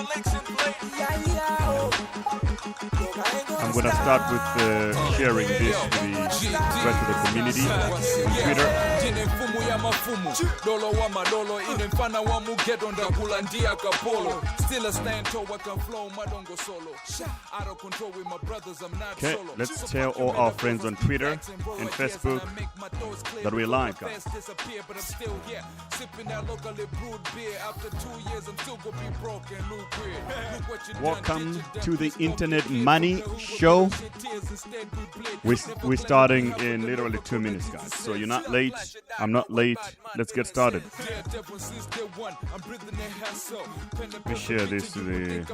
I'm going to start with sharing this to the rest of the community on Twitter. Okay, let's tell all our friends on Twitter and Facebook that we like us. Welcome to the Internet Money Show. We're starting in literally 2 minutes, guys. So you're not late. I'm not late. Let's get started. Let me share this to the...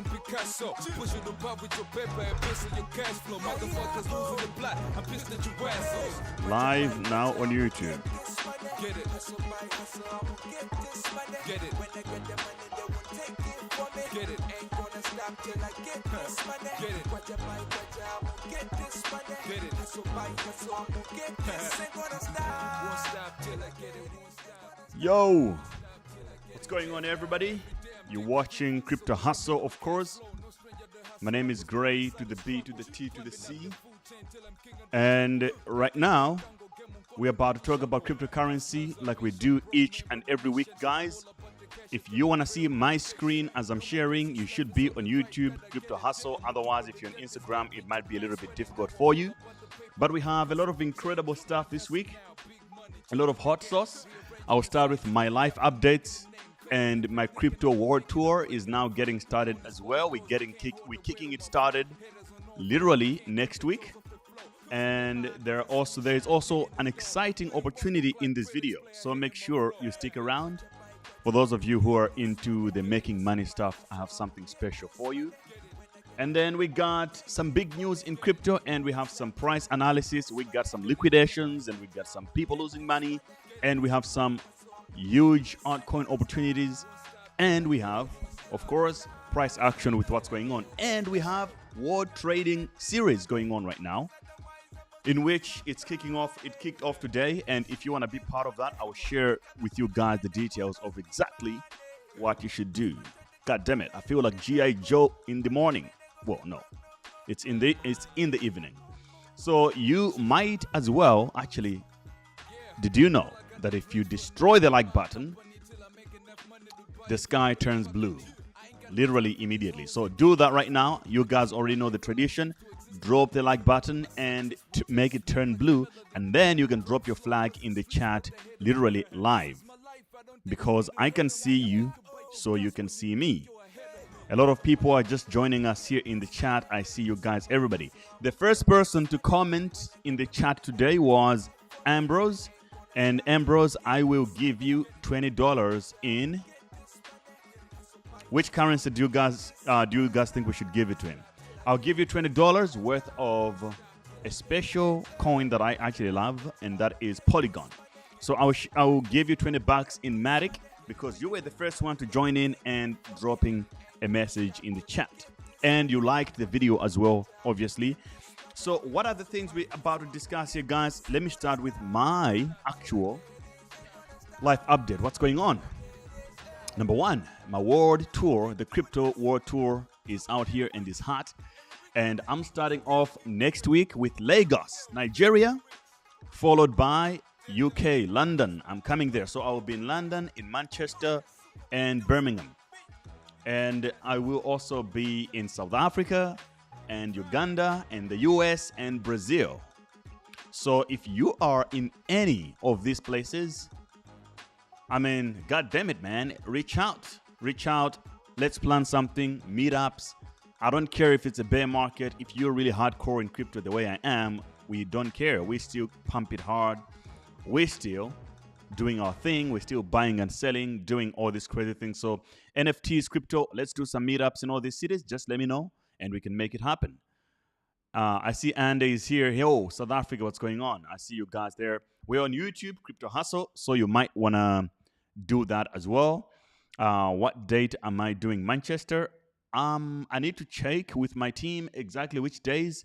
Live now on YouTube. Yo, what's going on, everybody? You're watching Crypto Hustle, of course. My name is Gray, to the B, to the T, to the C. And right now, we're about to talk about cryptocurrency like we do each and every week, guys. If you want to see my screen as I'm sharing, you should be on YouTube, Crypto Hustle. Otherwise, if you're on Instagram, it might be a little bit difficult for you. But we have a lot of incredible stuff this week, a lot of hot sauce. I'll start with my life updates, and my crypto world tour is now getting started as well. We're kicking it started literally next week. And there is also an exciting opportunity in this video. So make sure you stick around. For those of you who are into the making money stuff, I have something special for you. And then we got some big news in crypto, and we have some price analysis. We got some liquidations, and we got some people losing money, and we have some huge altcoin opportunities, and we have, of course, price action with what's going on, and we have world trading series going on right now, in which it's kicking off. It kicked off today, and if you want to be part of that, I will share with you guys the details of exactly what you should do. God damn it, I feel like G.I. Joe in the morning. Well, no, it's in the evening. So you might as well, actually, did you know that if you destroy the like button, the sky turns blue, literally immediately? So do that right now. You guys already know the tradition. Drop the like button and to make it turn blue, and then you can drop your flag in the chat literally live, because I can see you, so you can see me. A lot of people are just joining us here in the chat. I see you guys, everybody. The first person to comment in the chat today was Ambrose. And Ambrose, I will give you $20 in... Which currency do you guys think we should give it to him? I'll give you $20 worth of a special coin that I actually love, and that is Polygon. So I will give you $20 in Matic, because you were the first one to join in and dropping a message in the chat. And you liked the video as well, obviously. So what are the things we're about to discuss here, guys? Let me start with my actual life update. What's going on? Number one, my world tour, the crypto world tour, is out here and is hot. And I'm starting off next week with Lagos, Nigeria, followed by UK, London. I'm coming there. So I will be in London, in Manchester, and Birmingham. And I will also be in South Africa and Uganda and the US and Brazil. So if you are in any of these places, I mean, God damn it, man, reach out. Let's plan something, meetups. I don't care if it's a bear market. If you're really hardcore in crypto the way I am, we don't care. We still pump it hard. We're still doing our thing. We're still buying and selling, doing all these crazy things. So NFTs, crypto, let's do some meetups in all these cities. Just let me know and we can make it happen. I see Andy is here. Yo, South Africa, what's going on? I see you guys there. We're on YouTube, Crypto Hustle, so you might want to do that as well. What date am I doing Manchester? I need to check with my team exactly which days.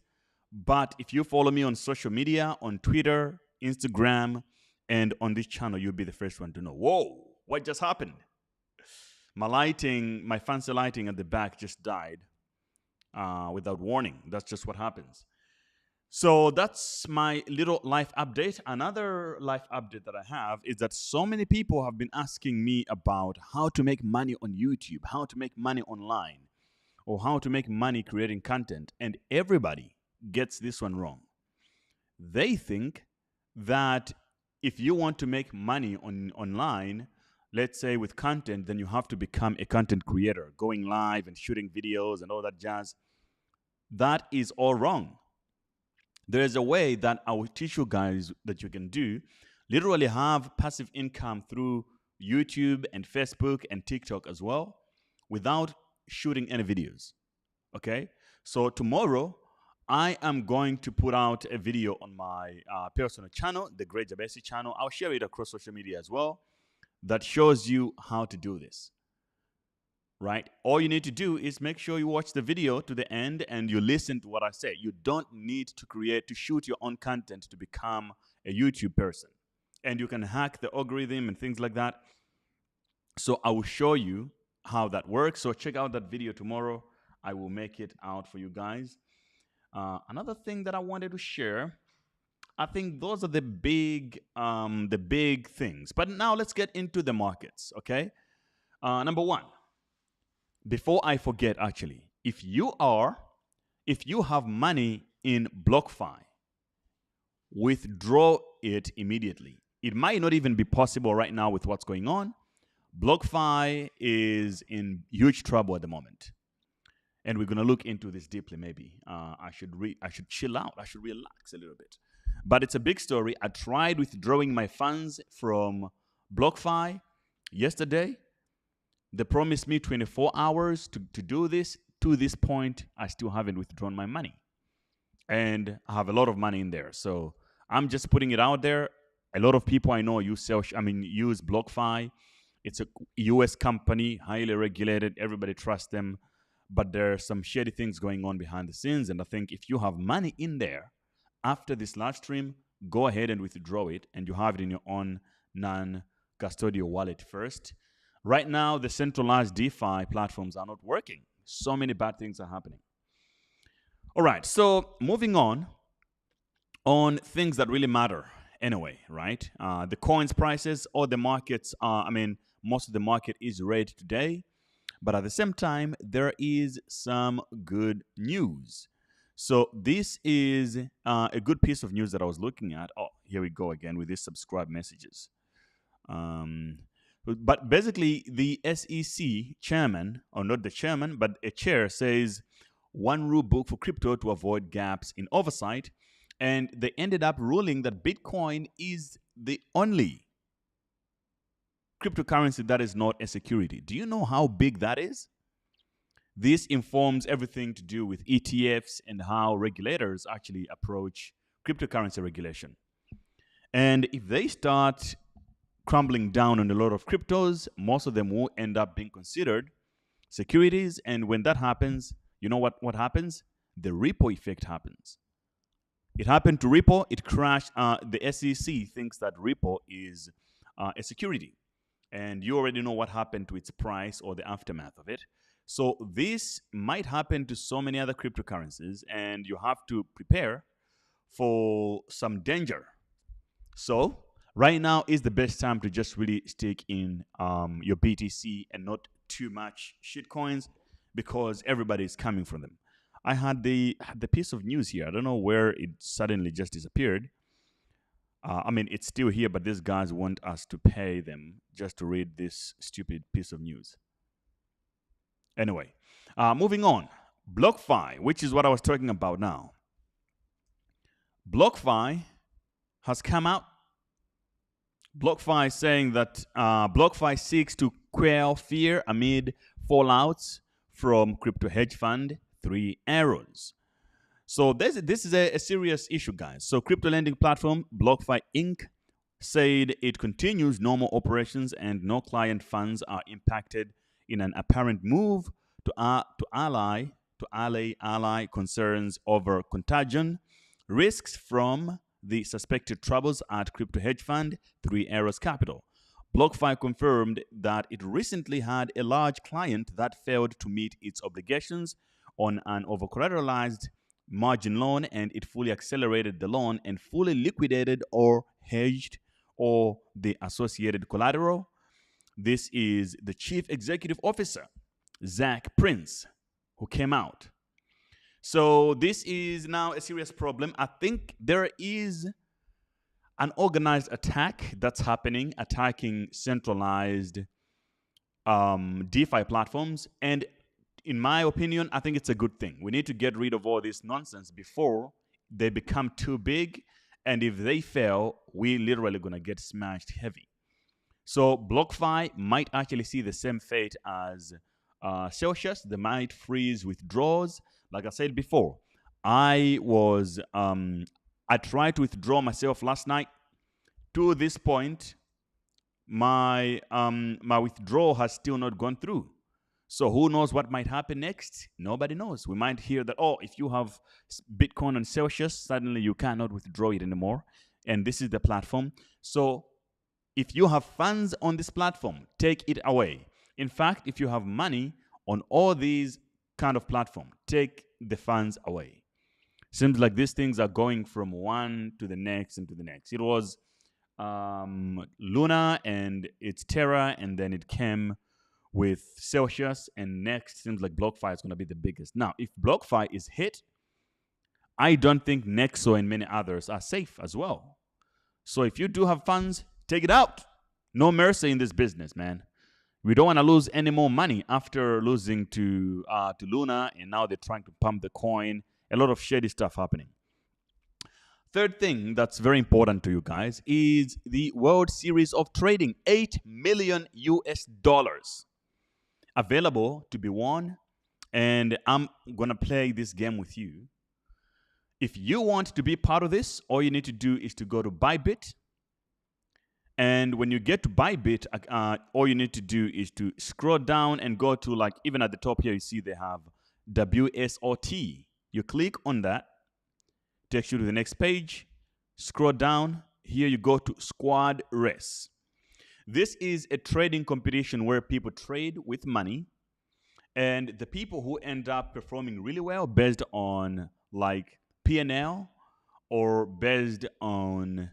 But if you follow me on social media, on Twitter, Instagram, and on this channel, you'll be the first one to know. Whoa, what just happened? My fancy lighting at the back just died without warning. That's just what happens. So that's my little life update. Another life update that I have is that so many people have been asking me about how to make money on YouTube, how to make money online, or how to make money creating content. And everybody gets this one wrong. They think that if you want to make money online, let's say with content, then you have to become a content creator, going live and shooting videos and all that jazz. That is all wrong. There is a way that I will teach you guys that you can do, literally have passive income through YouTube and Facebook and TikTok as well, without shooting any videos. Okay? So tomorrow, I am going to put out a video on my personal channel, the Great Jabesi channel. I'll share it across social media as well, that shows you how to do this. Right? All you need to do is make sure you watch the video to the end and you listen to what I say. You don't need to shoot your own content to become a YouTube person. And you can hack the algorithm and things like that. So I will show you how that works. So check out that video tomorrow. I will make it out for you guys. Another thing that I wanted to share, I think those are the big things. But now let's get into the markets, okay? Number one, before I forget, actually, if you have money in BlockFi, withdraw it immediately. It might not even be possible right now with what's going on. BlockFi is in huge trouble at the moment. And we're going to look into this deeply, maybe. I should chill out. I should relax a little bit. But it's a big story. I tried withdrawing my funds from BlockFi yesterday. They promised me 24 hours to do this. To this point, I still haven't withdrawn my money. And I have a lot of money in there. So I'm just putting it out there. A lot of people I know use BlockFi. It's a US company, highly regulated. Everybody trusts them. But there are some shady things going on behind the scenes. And I think if you have money in there, after this live stream, go ahead and withdraw it. And you have it in your own non-custodial wallet first. Right now, the centralized DeFi platforms are not working. So many bad things are happening. All right, so moving on things that really matter anyway, right? The coins prices, all the markets, most of the market is red today. But at the same time, there is some good news. So this is a good piece of news that I was looking at. Oh, here we go again with these subscribe messages. But basically, the SEC chairman, or not the chairman, but a chair says one rule book for crypto to avoid gaps in oversight. And they ended up ruling that Bitcoin is the only cryptocurrency that is not a security. Do you know how big that is? This informs everything to do with ETFs and how regulators actually approach cryptocurrency regulation. And if they start crumbling down on a lot of cryptos, most of them will end up being considered securities. And when that happens, you know what happens? The Ripple effect happens. It happened to Ripple. It crashed. The SEC thinks that Ripple is a security. And you already know what happened to its price or the aftermath of it. So this might happen to so many other cryptocurrencies, and you have to prepare for some danger. So right now is the best time to just really stick in your BTC and not too much shitcoins, because everybody is coming from them. I had the piece of news here. I don't know where it suddenly just disappeared. It's still here, but these guys want us to pay them just to read this stupid piece of news. Anyway, moving on. BlockFi, which is what I was talking about now. BlockFi has come out. BlockFi is saying that BlockFi seeks to quell fear amid fallouts from crypto hedge fund 3 Arrows. So this is a serious issue, guys. So crypto lending platform BlockFi Inc. said it continues normal operations and no client funds are impacted in an apparent move to allay concerns over contagion risks from the suspected troubles at crypto hedge fund 3 Arrows Capital. BlockFi confirmed that it recently had a large client that failed to meet its obligations on an over-collateralized margin loan, and it fully accelerated the loan and fully liquidated or hedged or the associated collateral. This is the chief executive officer, Zach Prince, who came out. So this is now a serious problem. I think there is an organized attack that's happening, attacking centralized DeFi platforms. And in my opinion, I think it's a good thing. We need to get rid of all this nonsense before they become too big. And if they fail, we literally going to get smashed heavy. So BlockFi might actually see the same fate as Celsius. They might freeze withdrawals. Like I said before, I tried to withdraw myself last night. To this point, my withdrawal has still not gone through. So who knows what might happen next? Nobody knows. We might hear that, oh, if you have Bitcoin on Celsius, suddenly you cannot withdraw it anymore. And this is the platform. So if you have funds on this platform, take it away. In fact, if you have money on all these kind of platform, take the funds away. Seems like these things are going from one to the next and to the next. It was Luna and it's Terra, and then it came with Celsius, and next seems like BlockFi is going to be the biggest. Now, if BlockFi is hit, I don't think Nexo and many others are safe as well. So if you do have funds, take it out. No mercy in this business, man. We don't want to lose any more money after losing to Luna, and now they're trying to pump the coin. A lot of shady stuff happening. Third thing that's very important to you guys is the World Series of Trading, $8 million available to be won. And I'm going to play this game with you. If you want to be part of this, all you need to do is to go to Bybit. And when you get to Bybit, all you need to do is to scroll down and go to, like, even at the top here, you see they have WSOT. You click on that, takes you to the next page. Scroll down. Here you go to Squad Race. This is a trading competition where people trade with money. And the people who end up performing really well based on, like, P&L or based on...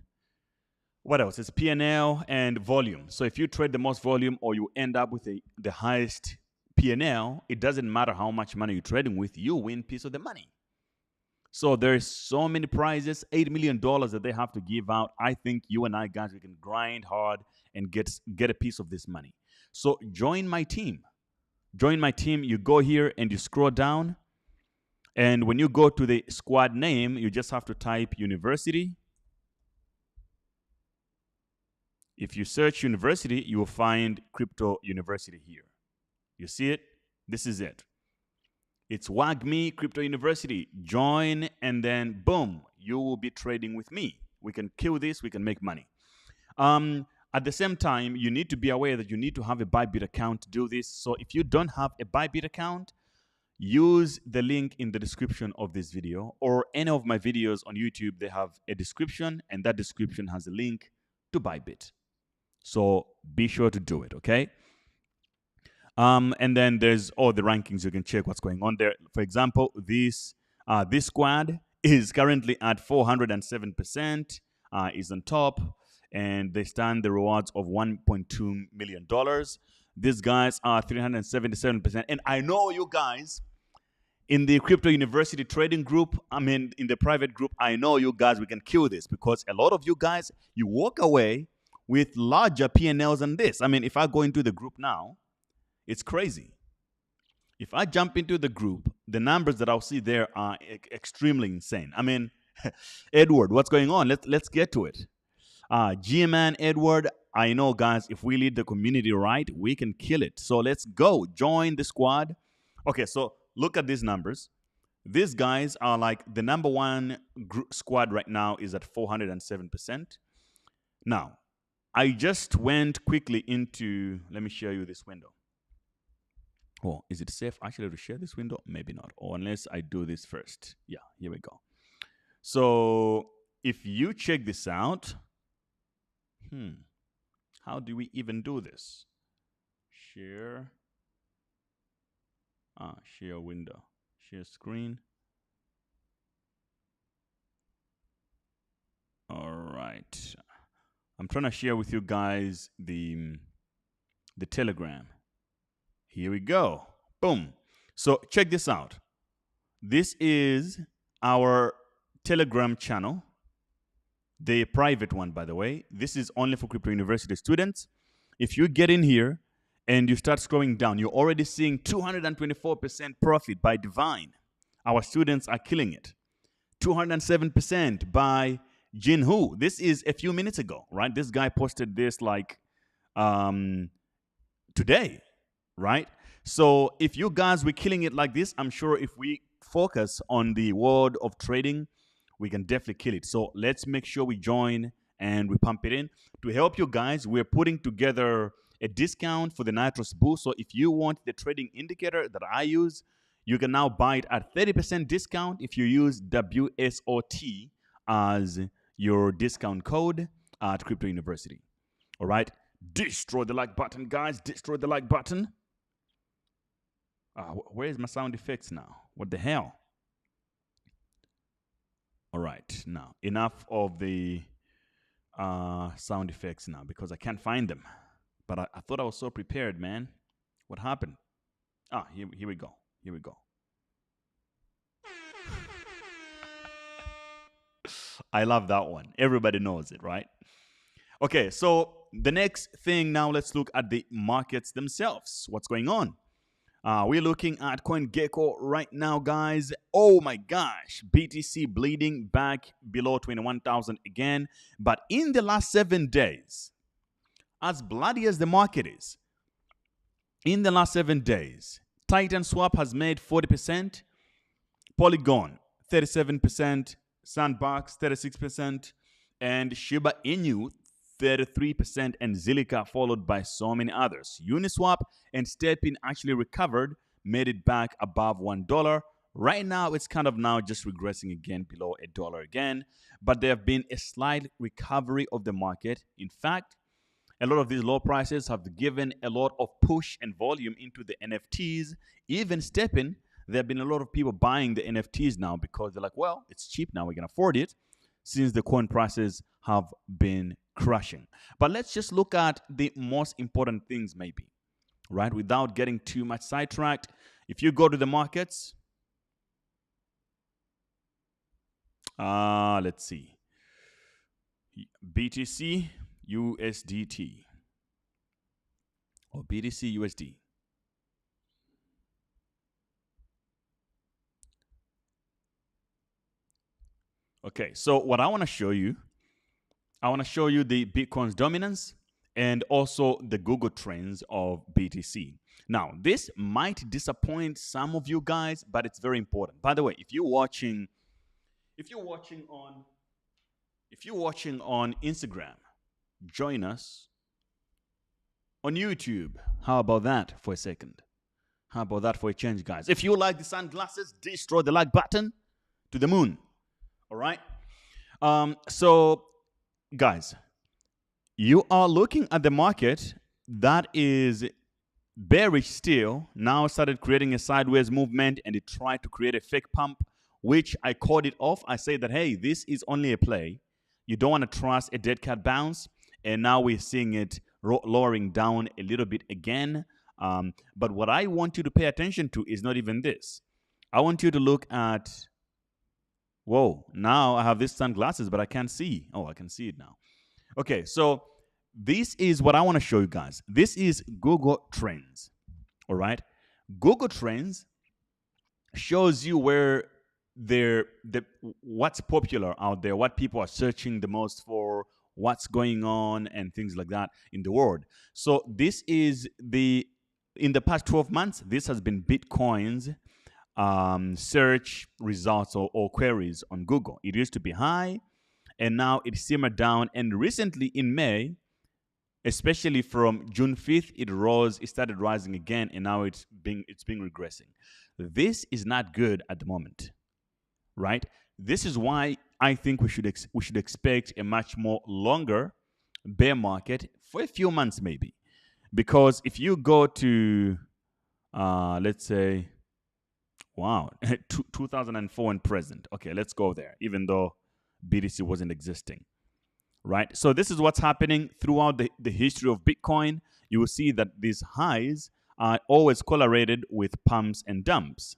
what else? It's P&L and volume. So if you trade the most volume or you end up with the highest P&L, it doesn't matter how much money you're trading with, you win piece of the money. So there's so many prizes, $8 million that they have to give out. I think you and I, guys, we can grind hard and get a piece of this money. So join my team. Join my team. You go here and you scroll down. And when you go to the squad name, you just have to type university. If you search university, you will find Crypto University here. You see it? This is it. It's WAGME Crypto University. Join, and then boom, you will be trading with me. We can kill this. We can make money. At the same time, you need to be aware that you need to have a Bybit account to do this. So if you don't have a Bybit account, use the link in the description of this video, or any of my videos on YouTube. They have a description, and that description has a link to Bybit. So be sure to do it, okay? And then there's all the rankings. You can check what's going on there. For example, this squad is currently at 407%, is on top, and they stand the rewards of $1.2 million. These guys are 377%. And I know you guys in the Crypto University trading group, in the private group, I know you guys, we can kill this, because a lot of you guys, you walk away with larger P&Ls than this. If I go into the group now, it's crazy. If I jump into the group, the numbers that I'll see there are extremely insane. Edward, what's going on? Let's get to it. G-Man, Edward, I know, guys, if we lead the community right, we can kill it. So let's go. Join the squad. Okay, so look at these numbers. These guys are like the number one squad right now is at 407%. Now, I just went quickly into, let me show you this window. Oh, is it safe actually to share this window? Maybe not, or unless I do this first. Yeah, here we go. So if you check this out, How do we even do this? Share. Share window. Share screen. All right. I'm trying to share with you guys the Telegram. Here we go. Boom. So check this out. This is our Telegram channel. The private one, by the way. This is only for Crypto University students. If you get in here and you start scrolling down, you're already seeing 224% profit by Divine. Our students are killing it. 207% by Jin Hu. This is a few minutes ago, right? This guy posted this like today, right? So if you guys were killing it like this, I'm sure if we focus on the world of trading, we can definitely kill it. So let's make sure we join and we pump it in. To help you guys, we're putting together a discount for the Nitros boost. So if you want the trading indicator that I use, you can now buy it at 30% discount if you use WSOT as your discount code at Crypto University. All right. Destroy the like button, guys. Destroy the like button. Where is my sound effects now? What the hell? All right. Now, enough of the sound effects now because I can't find them. But I thought I was so prepared, man. What happened? Here we go. Here we go. I love that one. Everybody knows it, right? Okay, so the next thing now, let's look at the markets themselves. What's going on? We're looking at CoinGecko right now, guys. Oh my gosh, BTC bleeding back below 21,000 again. But in the last 7 days, as bloody as the market is, in the last 7 days, Titan Swap has made 40%, Polygon 37%, Sandbox 36%, and Shiba Inu 33%, and Zilliqa followed by so many others. Uniswap and Stepin actually recovered, made it back above $1. Right now, it's kind of now just regressing again below $1 again, but there have been a slight recovery of the market. In fact, a lot of these low prices have given a lot of push and volume into the NFTs. Even Stepin, there have been a lot of people buying the NFTs now because they're like, well, it's cheap now, we can afford it, since the coin prices have been crushing. But let's just look at the most important things maybe, right? Without getting too much sidetracked. If you go to the markets, let's see. BTC, USDT, or BTC, USD. Okay, so what I want to show you, the Bitcoin's dominance and also the Google trends of BTC. Now, this might disappoint some of you guys, but it's very important. By the way, if you're watching on Instagram, join us on YouTube. How about that for a second? How about that for a change, guys? If you like the sunglasses, destroy the like button to the moon. All right. So, guys, you are looking at the market that is bearish still. Now started creating a sideways movement, and it tried to create a fake pump, which I called it off. I say that, hey, this is only a play. You don't want to trust a dead cat bounce. And now we're seeing it lowering down a little bit again. But what I want you to pay attention to is not even this. I want you to look at, whoa, now I have these sunglasses, but I can't see. Oh, I can see it now. Okay, so this is what I want to show you guys. This is Google Trends, all right? Google Trends shows you where what's popular out there, what people are searching the most for, what's going on, and things like that in the world. So this is in the past 12 months, this has been Bitcoin's search results or queries on Google. It used to be high, and now it simmered down. And recently in May, especially from June 5th, it started rising again, and now it's been regressing. This is not good at the moment, right? This is why I think we should expect a much more longer bear market for a few months maybe. Because if you go to, let's say, wow, 2004 and present. Okay, let's go there, even though BTC wasn't existing, right? So this is what's happening throughout the history of Bitcoin. You will see that these highs are always correlated with pumps and dumps.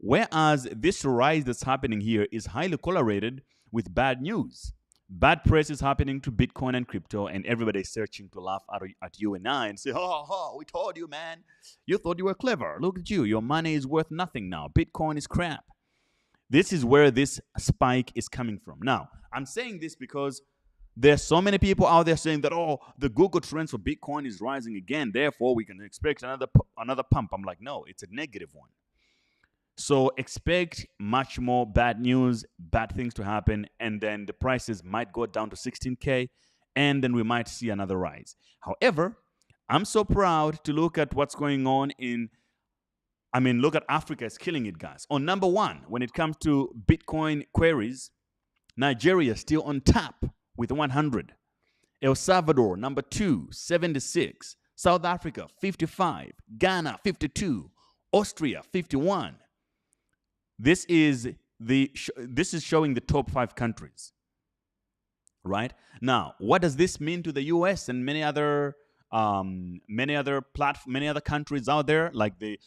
Whereas this rise that's happening here is highly correlated with bad news. Bad press is happening to Bitcoin and crypto, and everybody's searching to laugh at you and I and say, oh, we told you, man. You thought you were clever. Look at you. Your money is worth nothing now. Bitcoin is crap. This is where this spike is coming from. Now, I'm saying this because there's so many people out there saying that, oh, the Google trends for Bitcoin is rising again. Therefore, we can expect another pump. I'm like, no, it's a negative one. So expect much more bad news, bad things to happen, and then the prices might go down to 16K, and then we might see another rise. However, I'm so proud to look at what's going on look at Africa is killing it, guys. On number one, when it comes to Bitcoin queries, Nigeria is still on top with 100. El Salvador, number 2, 76. South Africa, 55. Ghana, 52. Austria, 51. This is showing the top 5 countries, right? Now, what does this mean to the U.S. and many other countries out there?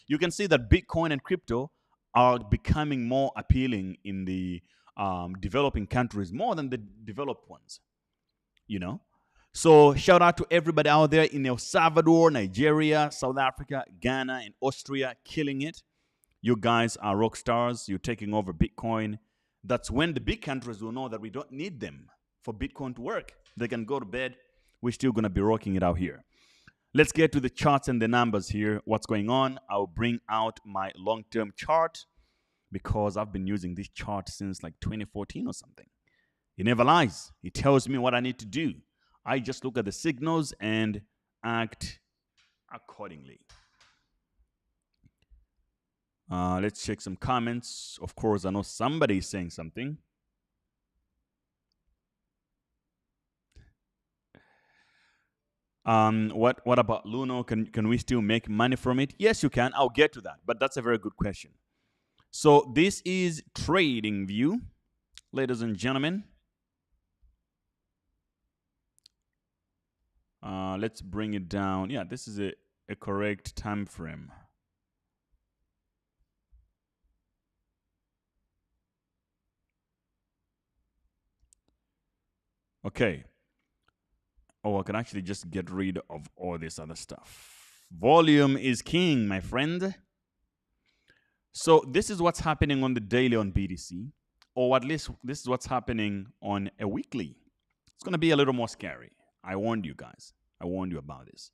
You can see that Bitcoin and crypto are becoming more appealing in the developing countries more than the developed ones. So shout out to everybody out there in El Salvador, Nigeria, South Africa, Ghana, and Austria, killing it. You guys are rock stars. You're taking over Bitcoin. That's when the big countries will know that we don't need them for Bitcoin to work. They can go to bed. We're still going to be rocking it out here. Let's get to the charts and the numbers here. What's going on? I'll bring out my long-term chart because I've been using this chart since like 2014 or something. It never lies. It tells me what I need to do. I just look at the signals and act accordingly. Let's check some comments. Of course, I know somebody is saying something. What about Luno? Can we still make money from it? Yes, you can. I'll get to that, but that's a very good question. So this is Trading View, ladies and gentlemen. Let's bring it down. Yeah, this is a correct time frame. Okay. Oh, I can actually just get rid of all this other stuff. Volume is king, my friend. So this is what's happening on the daily on BTC, or at least this is what's happening on a weekly. It's going to be a little more scary. I warned you guys. I warned you about this.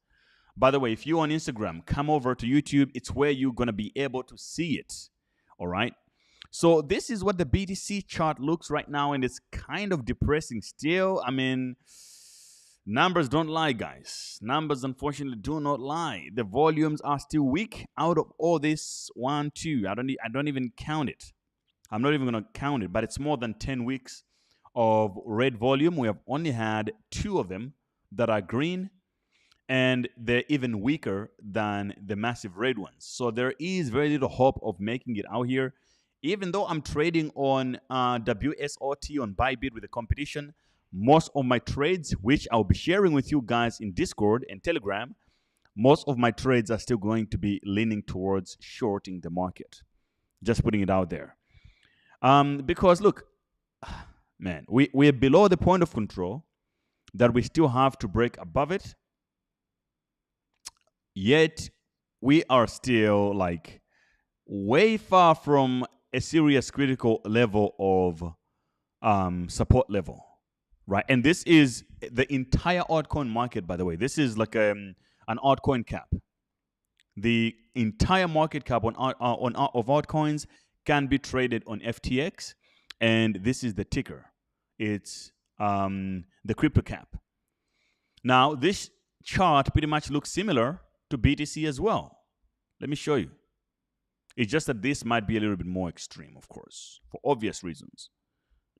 By the way, if you're on Instagram, come over to YouTube. It's where you're going to be able to see it. All right. So this is what the BTC chart looks right now, and it's kind of depressing still. I mean, numbers don't lie, guys. Numbers, unfortunately, do not lie. The volumes are still weak. Out of all this, 1, 2, I don't even count it. I'm not even going to count it, but it's more than 10 weeks of red volume. We have only had 2 of them that are green, and they're even weaker than the massive red ones. So there is very little hope of making it out here. Even though I'm trading on WSOT on Bybit with the competition, most of my trades, which I'll be sharing with you guys in Discord and Telegram, most of my trades are still going to be leaning towards shorting the market. Just putting it out there. Because look, man, we're below the point of control that we still have to break above it. Yet we are still like way far from a serious critical level of support level, right? And this is the entire altcoin market, by the way. This is like an altcoin cap. The entire market cap of altcoins can be traded on FTX, and this is the ticker. It's the crypto cap. Now, this chart pretty much looks similar to BTC as well. Let me show you. It's just that this might be a little bit more extreme, of course, for obvious reasons.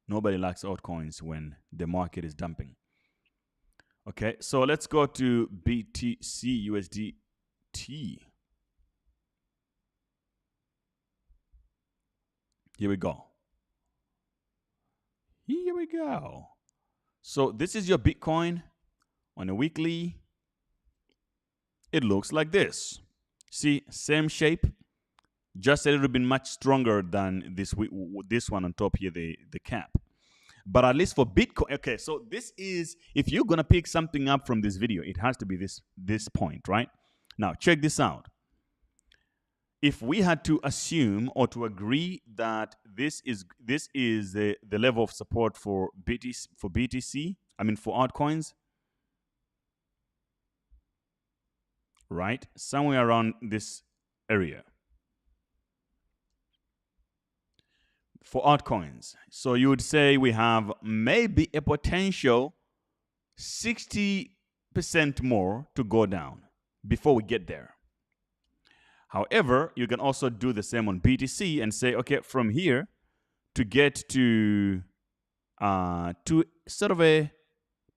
Nobody likes altcoins when the market is dumping. Okay, so let's go to BTC USDT. Here we go. Here we go. So this is your Bitcoin on a weekly. It looks like this. See, same shape, just a little bit much stronger than this one on top here, the cap. But at least for Bitcoin, okay, so this is, if you're going to pick something up from this video, it has to be this point, right? Now, check this out. If we had to assume or to agree that this is the level of support for BTC, I mean for altcoins, right? Somewhere around this area. For altcoins. So you would say we have maybe a potential 60% more to go down before we get there. However, you can also do the same on BTC and say, okay, from here to get to sort of a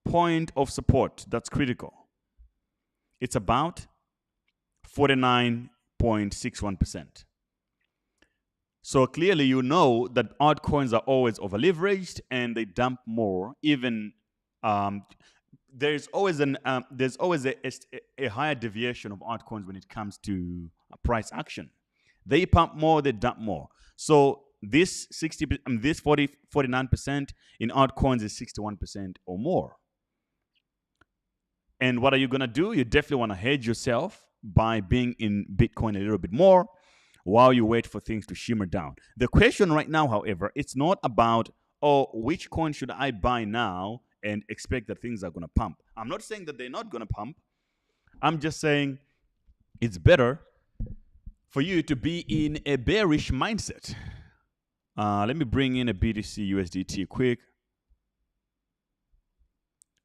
point of support that's critical. It's about 49.61%. So clearly, you know that altcoins are always over-leveraged and they dump more. Even there's always a higher deviation of altcoins when it comes to price action. They pump more, they dump more. So this 49% in altcoins is 61% or more. And what are you gonna do? You definitely want to hedge yourself by being in Bitcoin a little bit more, while you wait for things to shimmer down. The question right now, however, it's not about, oh, which coin should I buy now and expect that things are going to pump. I'm not saying that they're not going to pump. I'm just saying it's better for you to be in a bearish mindset. Let me bring in a BTC USDT quick,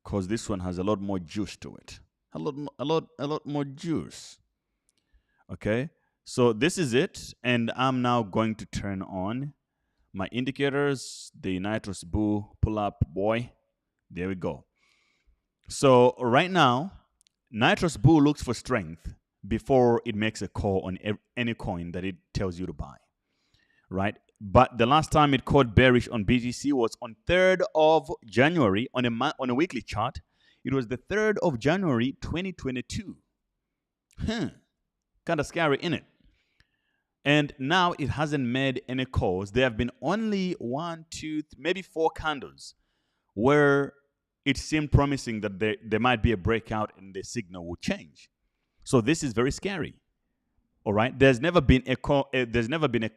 because this one has a lot more juice to it. A lot more juice. Okay. So this is it, and I'm now going to turn on my indicators, the Nitrous Boo pull-up boy. There we go. So right now, Nitrous Boo looks for strength before it makes a call on any coin that it tells you to buy, right? But the last time it called bearish on BTC was on 3rd of January on a weekly chart. It was the 3rd of January 2022. Kind of scary, innit? And now it hasn't made any calls. There have been only 1, 2, maybe 4 candles where it seemed promising that there might be a breakout and the signal will change. So this is very scary. All right. There's never been there's never been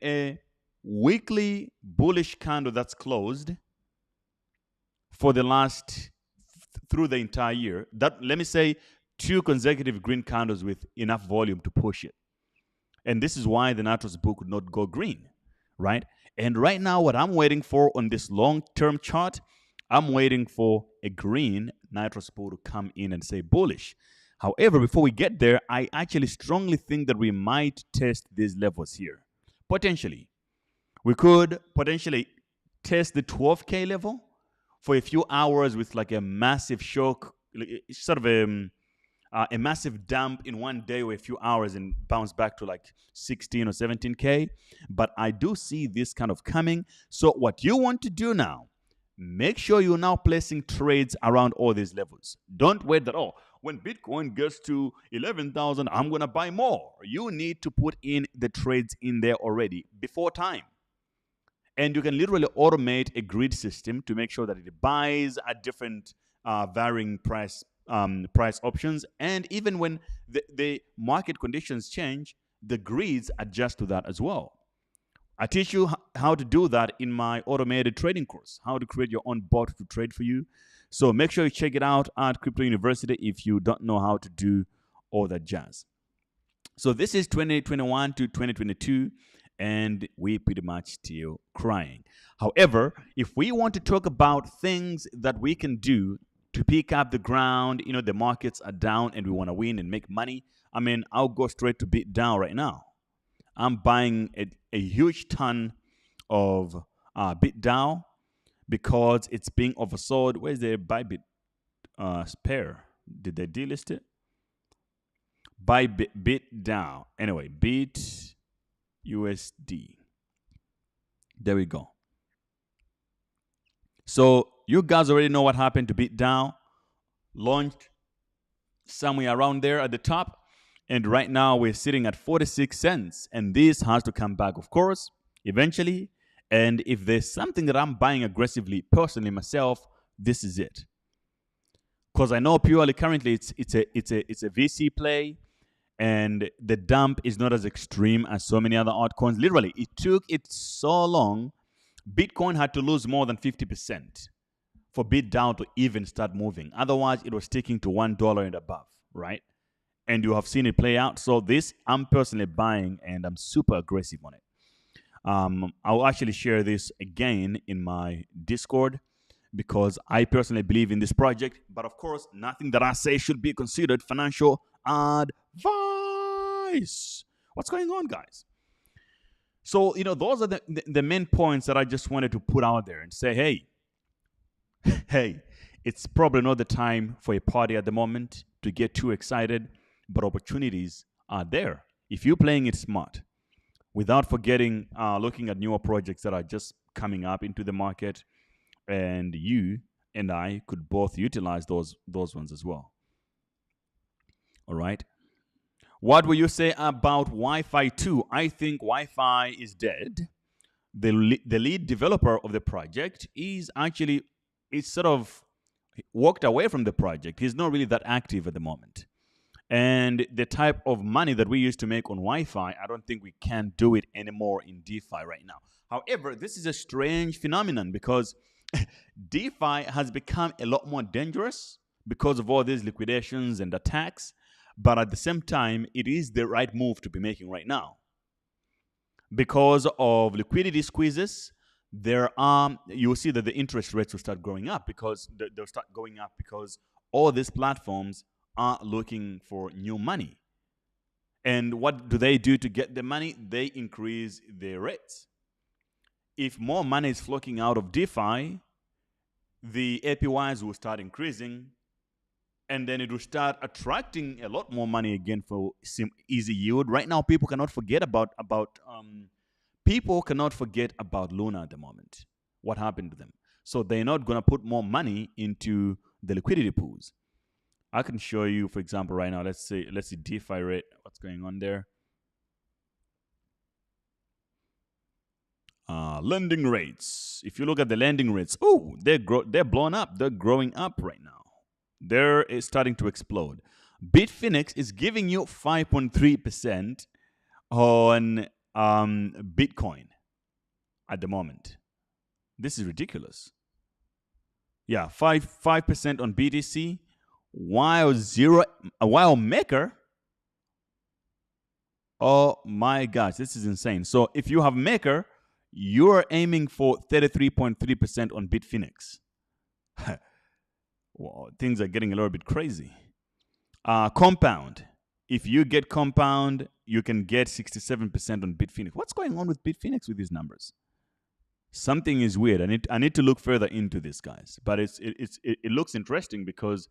a weekly bullish candle that's closed for the last through the entire year. That, let me say, 2 consecutive green candles with enough volume to push it. And this is why the Nitrous Boo could not go green, right? And right now, what I'm waiting for on this long-term chart, I'm waiting for a green Nitrous Boo to come in and say bullish. However, before we get there, I actually strongly think that we might test these levels here. Potentially. We could potentially test the 12K level for a few hours with like a massive shock, sort of a massive dump in one day or a few hours and bounce back to like 16 or 17K. But I do see this kind of coming. So what you want to do now, make sure you're now placing trades around all these levels. Don't wait that, oh, when Bitcoin gets to 11,000, I'm going to buy more. You need to put in the trades in there already before time. And you can literally automate a grid system to make sure that it buys at different varying price options. And even when the market conditions change, the grids adjust to that as well. I teach you how to do that in my automated trading course, how to create your own bot to trade for you. So make sure you check it out at Crypto University if you don't know how to do all that jazz. So this is 2021 to 2022, and we pretty much still crying. However, if we want to talk about things that we can do to pick up the ground, you know, the markets are down and we want to win and make money, I mean, I'll go straight to BitDAO right now. I'm buying a huge ton of BitDAO because it's being oversold. Where's the Bybit pair? Did they delist it? Bit down. Anyway, Bit USD. There we go. So you guys already know what happened to Bit down. Launched somewhere around there at the top. And right now we're sitting at 46 cents. And this has to come back, of course, eventually. And if there's something that I'm buying aggressively, personally myself, this is it. Because I know purely currently it's a VC play. And the dump is not as extreme as so many other altcoins. Literally, it took it so long. Bitcoin had to lose more than 50% for Bit down to even start moving. Otherwise, it was sticking to $1 and above, right? And you have seen it play out. So this, I'm personally buying, and I'm super aggressive on it. I'll actually share this again in my Discord because I personally believe in this project. But of course, nothing that I say should be considered financial advice. What's going on, guys? So, those are the main points that I just wanted to put out there and say, hey, it's probably not the time for a party at the moment to get too excited, but opportunities are there if you're playing it smart without forgetting looking at newer projects that are just coming up into the market, and you and I could both utilize those ones as well. All right. What will you say about Wi-Fi 2? I think Wi-Fi is dead. The lead developer of the project is sort of walked away from the project. He's not really that active at the moment. And the type of money that we used to make on Wi-Fi, I don't think we can do it anymore in DeFi right now. However, this is a strange phenomenon because DeFi has become a lot more dangerous because of all these liquidations and attacks. But at the same time, it is the right move to be making right now. Because of liquidity squeezes, you'll see that the interest rates will start going up because they'll start going up because all these platforms are looking for new money. And what do they do to get the money? They increase their rates. If more money is flowing out of DeFi, the APYs will start increasing, and then it will start attracting a lot more money again for some easy yield. Right now, people cannot forget about Luna at the moment. What happened to them? So they're not going to put more money into the liquidity pools. I can show you, for example, right now. Let's see DeFi rate. What's going on there? Lending rates. If you look at the lending rates, they're blown up. They're growing up right now. They're starting to explode. Bitfinex is giving you 5.3% on Bitcoin at the moment. This is ridiculous. Yeah, 5% on BTC, while Maker. Oh my gosh, this is insane. So if you have Maker, you're aiming for 33.3% on Bitfinex. Well, things are getting a little bit crazy. Compound. If you get Compound, you can get 67% on Bitfinex. What's going on with Bitfinex with these numbers? Something is weird. I need to look further into this, guys. But it looks interesting because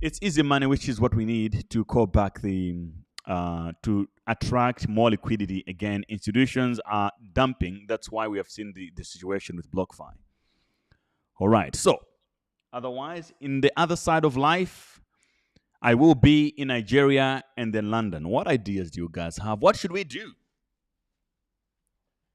it's easy money, which is what we need to call back to attract more liquidity. Again, institutions are dumping. That's why we have seen the situation with BlockFi. All right. So otherwise, in the other side of life, I will be in Nigeria and then London. What ideas do you guys have? What should we do?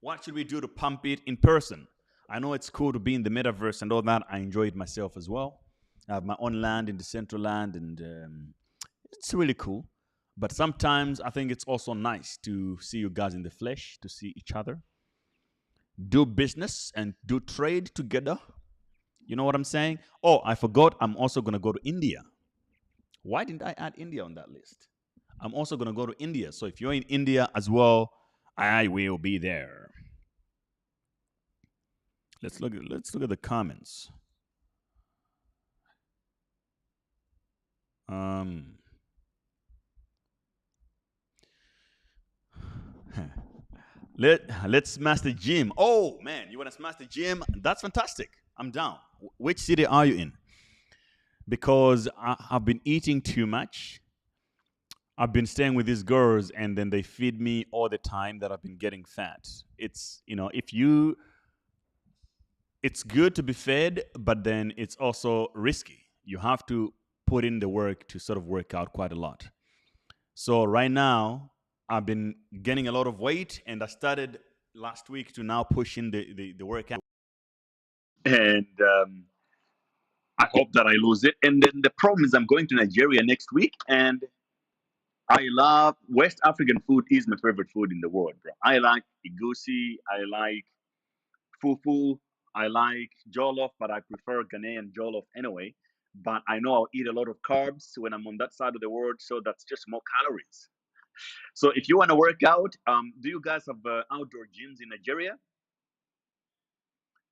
What should we do to pump it in person? I know it's cool to be in the metaverse and all that. I enjoy it myself as well. I have my own land in the central land, and it's really cool. But sometimes I think it's also nice to see you guys in the flesh, to see each other, do business and do trade together. You know what I'm saying? Oh, I forgot. I'm also going to go to India. Why didn't I add India on that list? I'm also going to go to India. So if you're in India as well, I will be there. Let's look at the comments. Let's smash the gym. Oh man, you want to smash the gym? That's fantastic. I'm down. Which city are you in? Because I've been eating too much. I've been staying with these girls, and then they feed me all the time that I've been getting fat. It's, if you, it's good to be fed, but then it's also risky. You have to put in the work to sort of work out quite a lot. So right now, I've been gaining a lot of weight, and I started last week to now push in the workout. And I hope that I lose it. And then the problem is I'm going to Nigeria next week, and I love West African food is my favorite food in the world, bro. I like igusi, I like fufu, I like jollof, but I prefer Ghanaian jollof anyway. But I know I'll eat a lot of carbs when I'm on that side of the world, so that's just more calories. So if you want to work out, do you guys have outdoor gyms in Nigeria?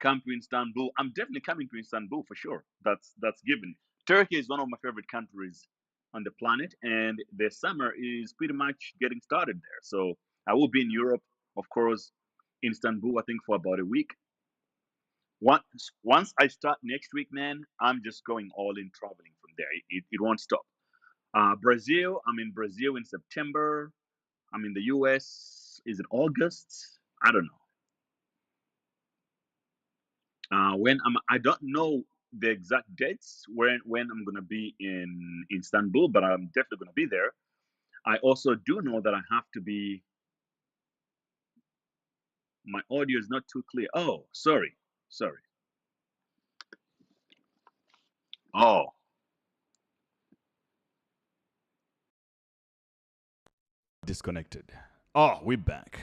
Come to Istanbul. I'm definitely coming to Istanbul for sure. That's given. Turkey is one of my favorite countries on the planet, and the summer is pretty much getting started there. So I will be in Europe, of course, Istanbul, I think, for about a week. Once I start next week, man, I'm just going all in traveling from there. It won't stop. Brazil, I'm in Brazil in September. I'm in the US. Is it August? I don't know. I don't know the exact dates when I'm gonna be in Istanbul, but I'm definitely gonna be there. I also do know that I have to be. My audio is not too clear. Oh, sorry, sorry. Oh, disconnected. Oh, we're back.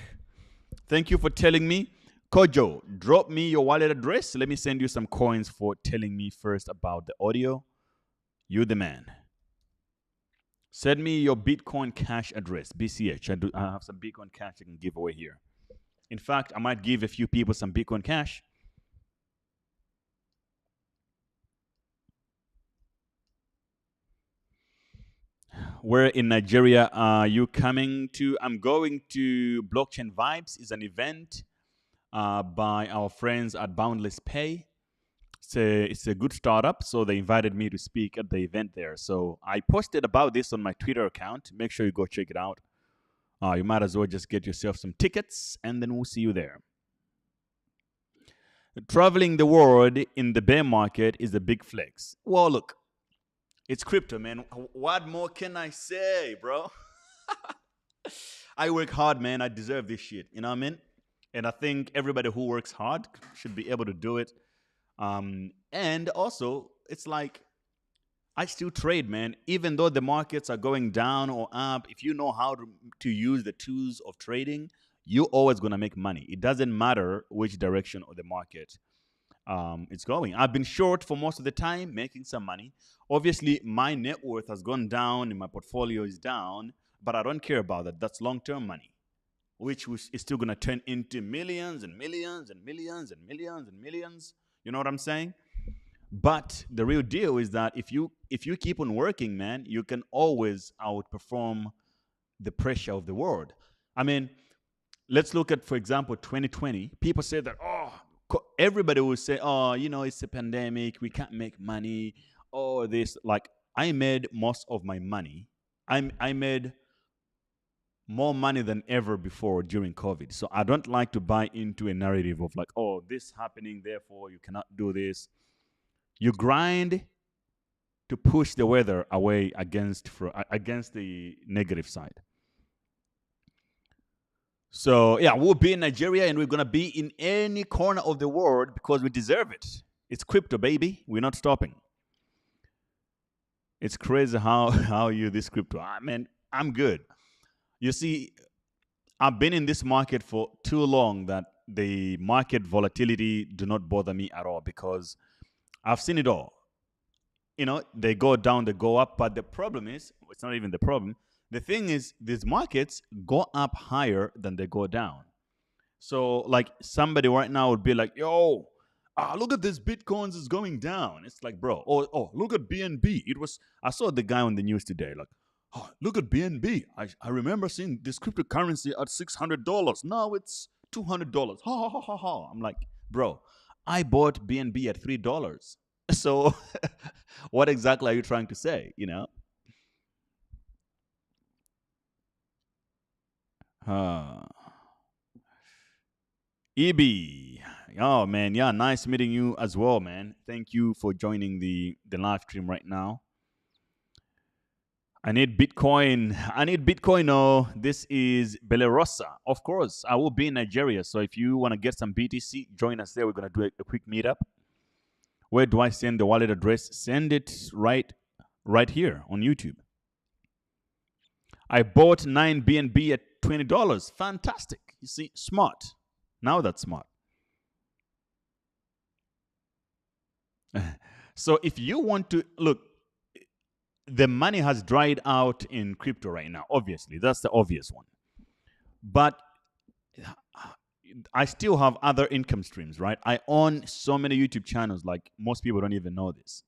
Thank you for telling me. Kojo, drop me your wallet address. Let me send you some coins for telling me first about the audio. You're the man. Send me your Bitcoin Cash address, BCH. I have some Bitcoin Cash I can give away here. In fact, I might give a few people some Bitcoin Cash. Where in Nigeria are you coming to? I'm going to Blockchain Vibes. It's an event by our friends at Boundless Pay. It's a good startup, so they invited me to speak at the event there. So I posted about this on my Twitter account. Make sure you go check it out. You might as well just get yourself some tickets, and then we'll see you there. Traveling the world in the bear market is a big flex. Well, look, it's crypto, man. What more can I say, bro? I work hard, man. I deserve this shit. You know what I mean? And I think everybody who works hard should be able to do it. And also, it's like I still trade, man. Even though the markets are going down or up, if you know how to use the tools of trading, you're always going to make money. It doesn't matter which direction of the market it's going. I've been short for most of the time, making some money. Obviously, my net worth has gone down and my portfolio is down, but I don't care about that. That's long-term money, which is still going to turn into millions and millions and millions and millions and millions. You know what I'm saying? But the real deal is that if you keep on working, man, you can always outperform the pressure of the world. I mean, let's look at, for example, 2020. People say that, everybody will say, it's a pandemic, we can't make money, this. Like, I made most of my money. I made more money than ever before during COVID. So I don't like to buy into a narrative of like, this happening, therefore you cannot do this. You grind to push the weather away against the negative side. So yeah, we'll be in Nigeria, and we're gonna be in any corner of the world because we deserve it. It's crypto, baby. We're not stopping. It's crazy how you this crypto. Man, I'm good. You see, I've been in this market for too long that the market volatility do not bother me at all because I've seen it all. They go down, they go up, but the problem is, it's not even the problem. The thing is, these markets go up higher than they go down. So, like, somebody right now would be like, yo, look at this Bitcoins is going down. It's like, bro, look at BNB. I saw the guy on the news today, like, look at BNB. I remember seeing this cryptocurrency at $600. Now it's $200. Ha ha ha ha ha. I'm like, bro, I bought BNB at $3. So what exactly are you trying to say, you know? Uh, EB. Oh man, yeah, nice meeting you as well, man. Thank you for joining the live stream right now. I need Bitcoin. I need Bitcoin. Oh, this is Belarusa. Of course, I will be in Nigeria. So if you want to get some BTC, join us there. We're gonna do a quick meetup. Where do I send the wallet address? Send it right here on YouTube. I bought 9 BNB at $20. Fantastic. You see, smart. Now that's smart. So if you want to look, the money has dried out in crypto right now. Obviously, that's the obvious one. But I still have other income streams, right? I own so many YouTube channels, like most people don't even know this.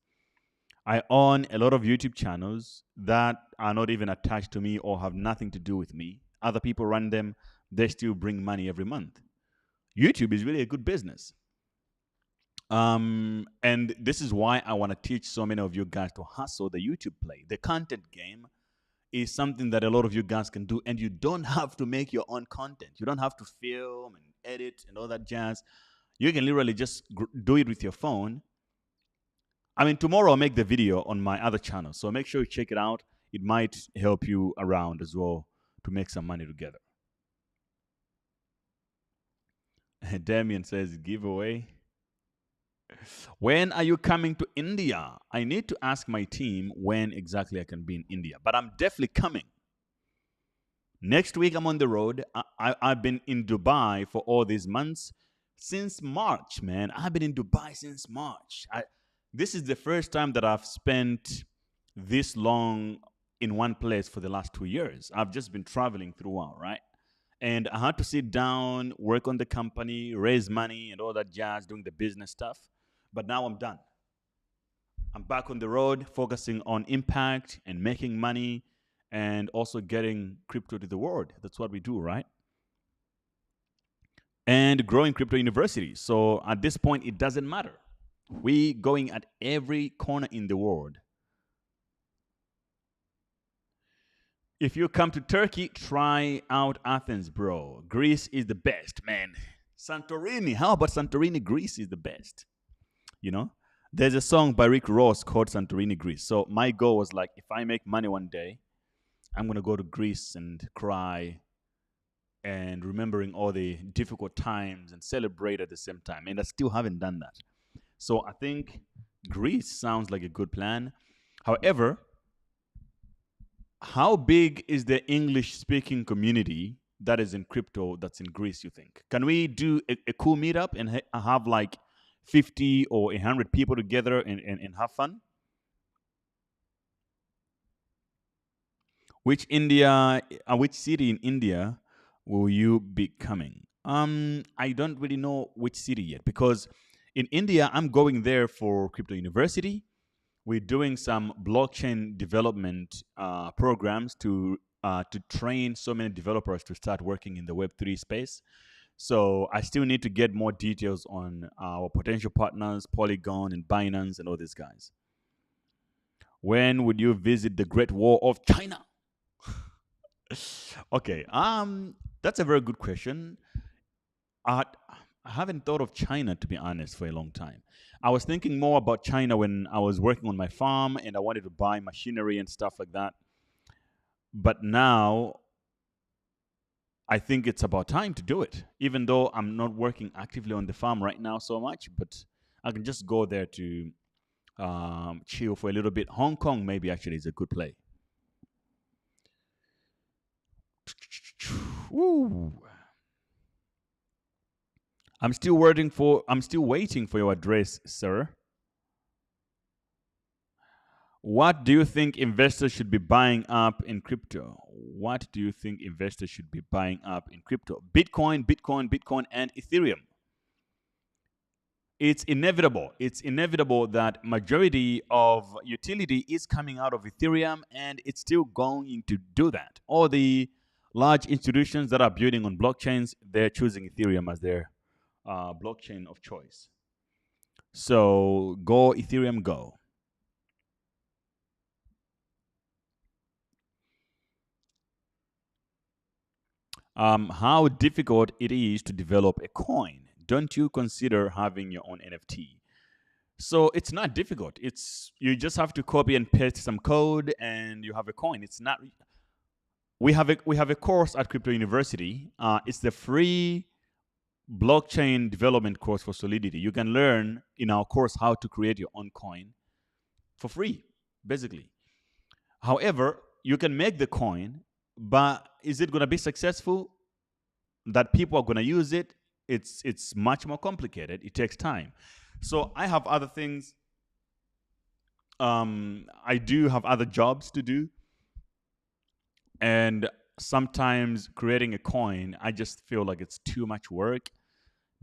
I own a lot of YouTube channels that are not even attached to me or have nothing to do with me. Other people run them, they still bring money every month. YouTube is really a good business. And this is why I want to teach so many of you guys to hustle the YouTube play. The content game is something that a lot of you guys can do, and you don't have to make your own content. You don't have to film and edit and all that jazz. You can literally just do it with your phone. I mean, tomorrow I'll make the video on my other channel, so make sure you check it out. It might help you around as well to make some money together. Damien says, giveaway. When are you coming to India? I need to ask my team when exactly I can be in India, but I'm definitely coming. Next week, I'm on the road. I've been in Dubai for all these months. Since March, man. I've been in Dubai since March. This is the first time that I've spent this long in one place for the last 2 years. I've just been traveling throughout, right? And I had to sit down, work on the company, raise money and all that jazz, doing the business stuff. But now I'm done. I'm back on the road, focusing on impact and making money and also getting crypto to the world. That's what we do, right? And growing crypto university. So at this point, it doesn't matter. We going at every corner in the world. If you come to Turkey, try out Athens, bro. Greece is the best, man. Santorini, how about Santorini? Greece is the best. You know, there's a song by Rick Ross called Santorini, Greece. So my goal was like, if I make money one day, I'm going to go to Greece and cry and remembering all the difficult times and celebrate at the same time. And I still haven't done that. So I think Greece sounds like a good plan. However, how big is the English-speaking community that is in crypto that's in Greece, you think? Can we do a cool meetup and have like 50 or 100 people together and have fun? Which city in India will you be coming? I don't really know which city yet, because in India, I'm going there for crypto university. We're doing some blockchain development programs to train so many developers to start working in the Web3 space. So I still need to get more details on our potential partners, Polygon and Binance and all these guys. When would you visit the Great Wall of China? Okay, that's a very good question. I haven't thought of China, to be honest, for a long time. I was thinking more about China when I was working on my farm and I wanted to buy machinery and stuff like that. But now I think it's about time to do it, even though I'm not working actively on the farm right now so much, but I can just go there to chill for a little bit. Hong Kong maybe actually is a good play. Woo. I'm still waiting for your address, sir. What do you think investors should be buying up in crypto? What do you think investors should be buying up in crypto? Bitcoin, and Ethereum. It's inevitable. It's inevitable that majority of utility is coming out of Ethereum, and it's still going to do that. All the large institutions that are building on blockchains, they're choosing Ethereum as their blockchain of choice. So go Ethereum, go. How difficult it is to develop a coin. Don't you consider having your own NFT? So it's not difficult. It's you just have to copy and paste some code and you have a coin. It's not. We have a course at Crypto University. It's the free blockchain development course for Solidity. You can learn in our course how to create your own coin for free, basically. However, you can make the coin, but is it going to be successful? That people are going to use it? It's much more complicated. It takes time. So I have other things. I do have other jobs to do, and sometimes creating a coin, I just feel like it's too much work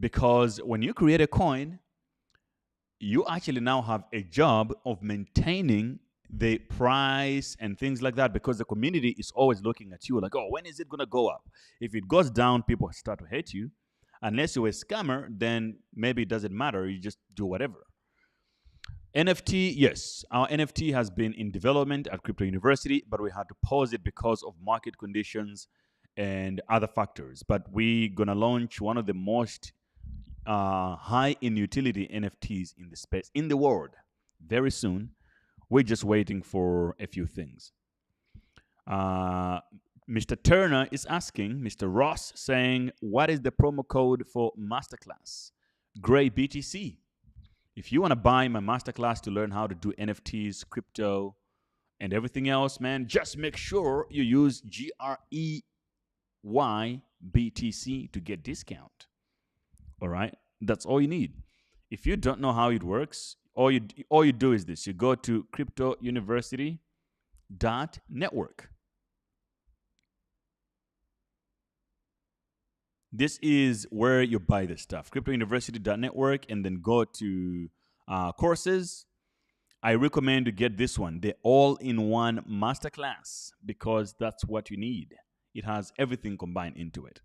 because when you create a coin, you actually now have a job of maintaining the price and things like that because the community is always looking at you like, oh, when is it going to go up? If it goes down, people start to hate you. Unless you're a scammer, then maybe it doesn't matter. You just do whatever. NFT, yes, our NFT has been in development at Crypto University, but we had to pause it because of market conditions and other factors. But we're going to launch one of the most high in utility NFTs in the space in the world very soon. We're just waiting for a few things. Mr. Turner is asking, Mr. Ross saying, what is the promo code for Masterclass? Gray BTC. If you want to buy my masterclass to learn how to do NFTs, crypto, and everything else, man, just make sure you use GREYBTC to get discount. All right? That's all you need. If you don't know how it works, all you do is this. You go to cryptouniversity.network. This is where you buy the stuff. Cryptouniversity.network, and then go to courses. I recommend you get this one, the all-in-one masterclass, because that's what you need. It has everything combined into it.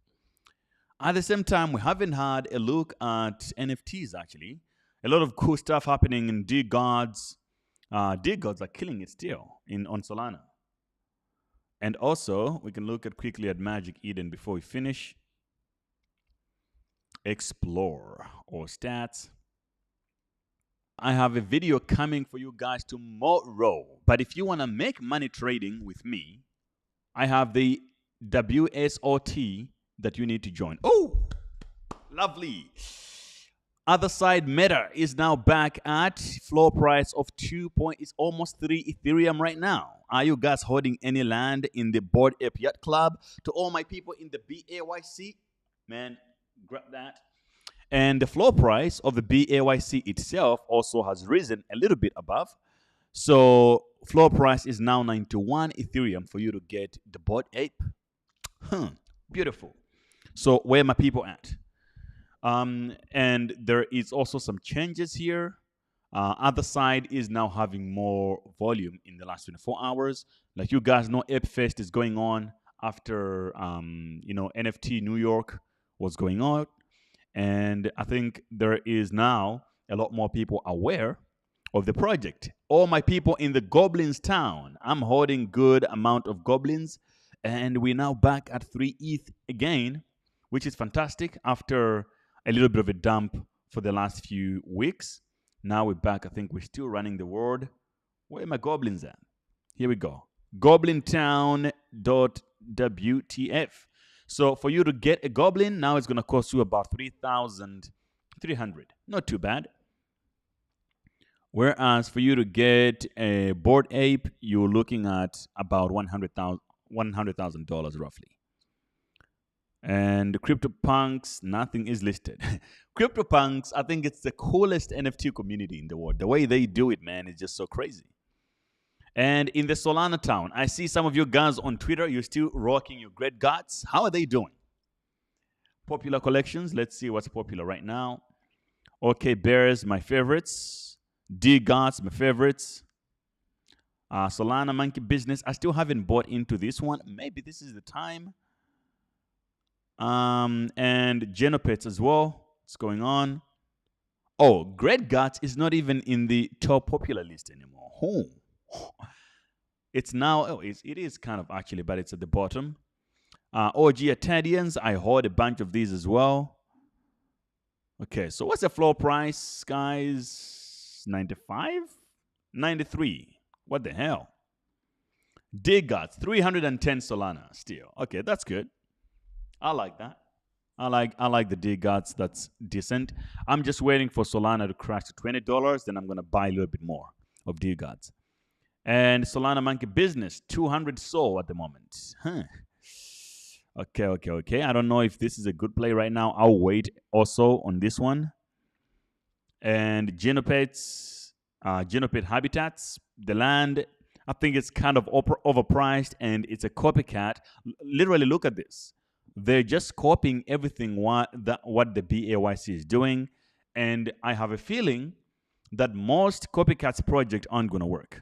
At the same time, we haven't had a look at NFTs, actually. A lot of cool stuff happening in DeGods. DeGods are killing it still on Solana. And also, we can look quickly at Magic Eden before we finish. Explore or stats. I have a video coming for you guys tomorrow. But if you want to make money trading with me, I have the WSOT that you need to join. Oh, lovely. Other side, Meta is now back at floor price of 2 point. It's almost 3 Ethereum right now. Are you guys holding any land in the Bored Ape Yacht Club? To all my people in the BAYC, man, grab that. And the floor price of the BAYC itself also has risen a little bit above. So floor price is now 91 Ethereum for you to get the Bored Ape. Beautiful. So where are my people at? And there is also some changes here. Other side is now having more volume in the last 24 hours. Like you guys know, Ape Fest is going on after NFT New York was going on. And I think there is now a lot more people aware of the project. All my people in the Goblins town, I'm holding good amount of Goblins. And we're now back at 3 ETH again, which is fantastic after a little bit of a dump for the last few weeks. Now we're back. I think we're still running the world. Where are my Goblins at? Here we go. Goblintown.wtf. So for you to get a Goblin, now it's going to cost you about 3,300. Not too bad. Whereas for you to get a Bored Ape, you're looking at about $100,000 roughly. And CryptoPunks, nothing is listed. CryptoPunks, I think it's the coolest NFT community in the world. The way they do it, man, is just so crazy. And in the Solana town, I see some of you guys on Twitter, you're still rocking your great gods. How are they doing? Popular collections, let's see what's popular right now. Okay, Bears, my favorites. D-Gods, my favorites. Solana Monkey Business, I still haven't bought into this one. Maybe this is the time. And Genopets as well. What's going on? Oh, Great Guts is not even in the top popular list anymore. It's now, it is kind of actually, but it's at the bottom. OG Atadians, I hold a bunch of these as well. Okay, so what's the floor price, guys? 95? 93. What the hell? Guts, 310 Solana still. Okay, that's good. I like that. I like the Guts. That's decent. I'm just waiting for Solana to crash to $20. Then I'm gonna buy a little bit more of Guts. And Solana Monkey Business, 200 SOL at the moment. Huh. Okay. I don't know if this is a good play right now. I'll wait also on this one. And Genopets, Genopet Habitats, the land, I think it's kind of overpriced and it's a copycat. Literally, look at this. They're just copying everything what the BAYC is doing. And I have a feeling that most copycats projects aren't going to work.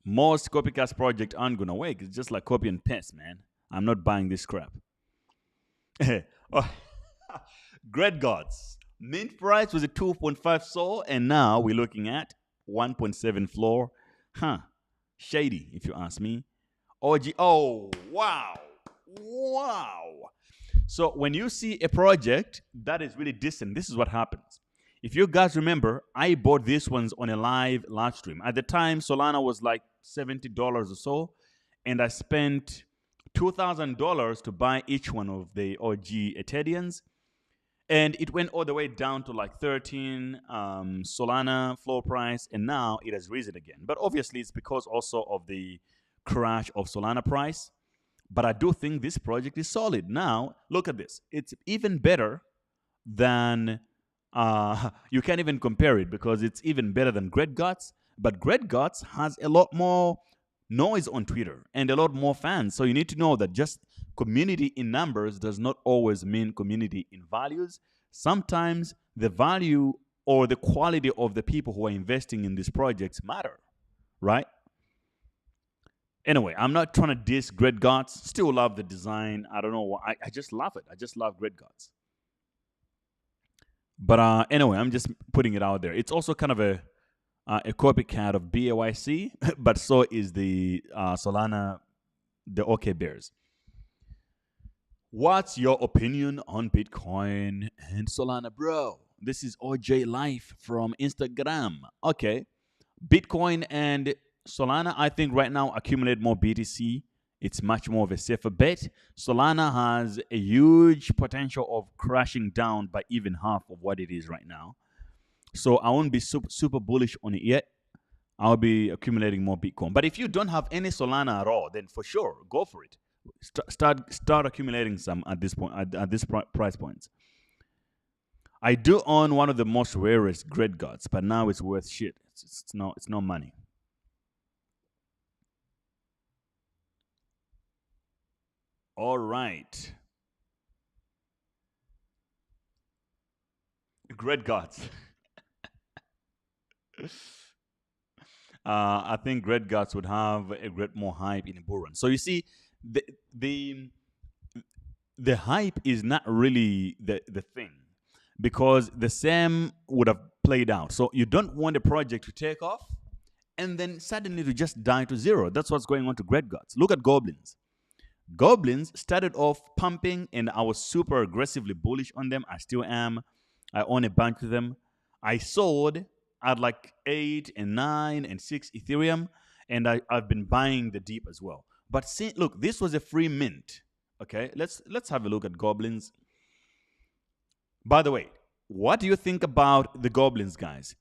Most copycats projects aren't going to work. It's just like copy and paste, man. I'm not buying this crap. Great Gods. Mint price was a 2.5 SOL, and now we're looking at 1.7 floor. Shady, if you ask me. OG, oh, wow. So when you see a project that is really distant, this is what happens. If you guys remember, I bought these ones on a live stream. At the time, Solana was like $70 or so, and I spent $2,000 to buy each one of the OG Ethereans. And it went all the way down to like 13 Solana floor price, and now it has risen again. But obviously, it's because also of the crash of Solana price. But I do think this project is solid. Now, look at this. It's even better than, you can't even compare it because it's even better than Great Guts. But Great Guts has a lot more noise on Twitter and a lot more fans. So you need to know that just community in numbers does not always mean community in values. Sometimes the value or the quality of the people who are investing in these projects matter, right? Anyway, I'm not trying to diss Great Guts. Still love the design. I don't know why. I just love it. I just love Great Guts. But anyway, I'm just putting it out there. It's also kind of a copycat of BAYC, but so is the Solana, the OK Bears. What's your opinion on Bitcoin and Solana, bro? This is OJ Life from Instagram. Okay, Bitcoin and Solana, I think right now accumulate more BTC. It's much more of a safer bet. Solana has a huge potential of crashing down by even half of what it is right now. So I won't be super bullish on it yet. I'll be accumulating more Bitcoin. But if you don't have any Solana at all, then for sure, go for it. Start accumulating some at this point, at this price points. I do own one of the most rarest Great Guts, but now it's worth shit. It's no money. All right. Great Guts. I think Great Guts would have a great more hype in a bull run. So you see, the hype is not really the thing, because the same would have played out. So you don't want a project to take off and then suddenly to just die to zero. That's what's going on to Great Guts. Look at Goblins. Goblins started off pumping, and I was super aggressively bullish on them. I still am. I own a bunch of them. I sold at like 8 and 9 and 6 Ethereum, and I've been buying the deep as well. But see, look, this was a free mint. Okay, let's have a look at Goblins. By the way, what do you think about the Goblins, guys?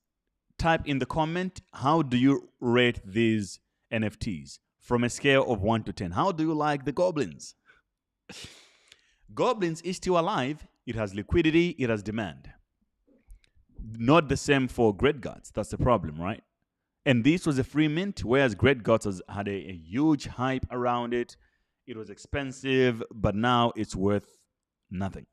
Type in the comment, how do you rate these NFTs from a scale of 1 to 10? How do you like the Goblins? Goblins is still alive. It has liquidity. It has demand. Not the same for Great Guts. That's the problem, right? And this was a free mint, whereas Great Guts had a huge hype around it. It was expensive, but now it's worth nothing.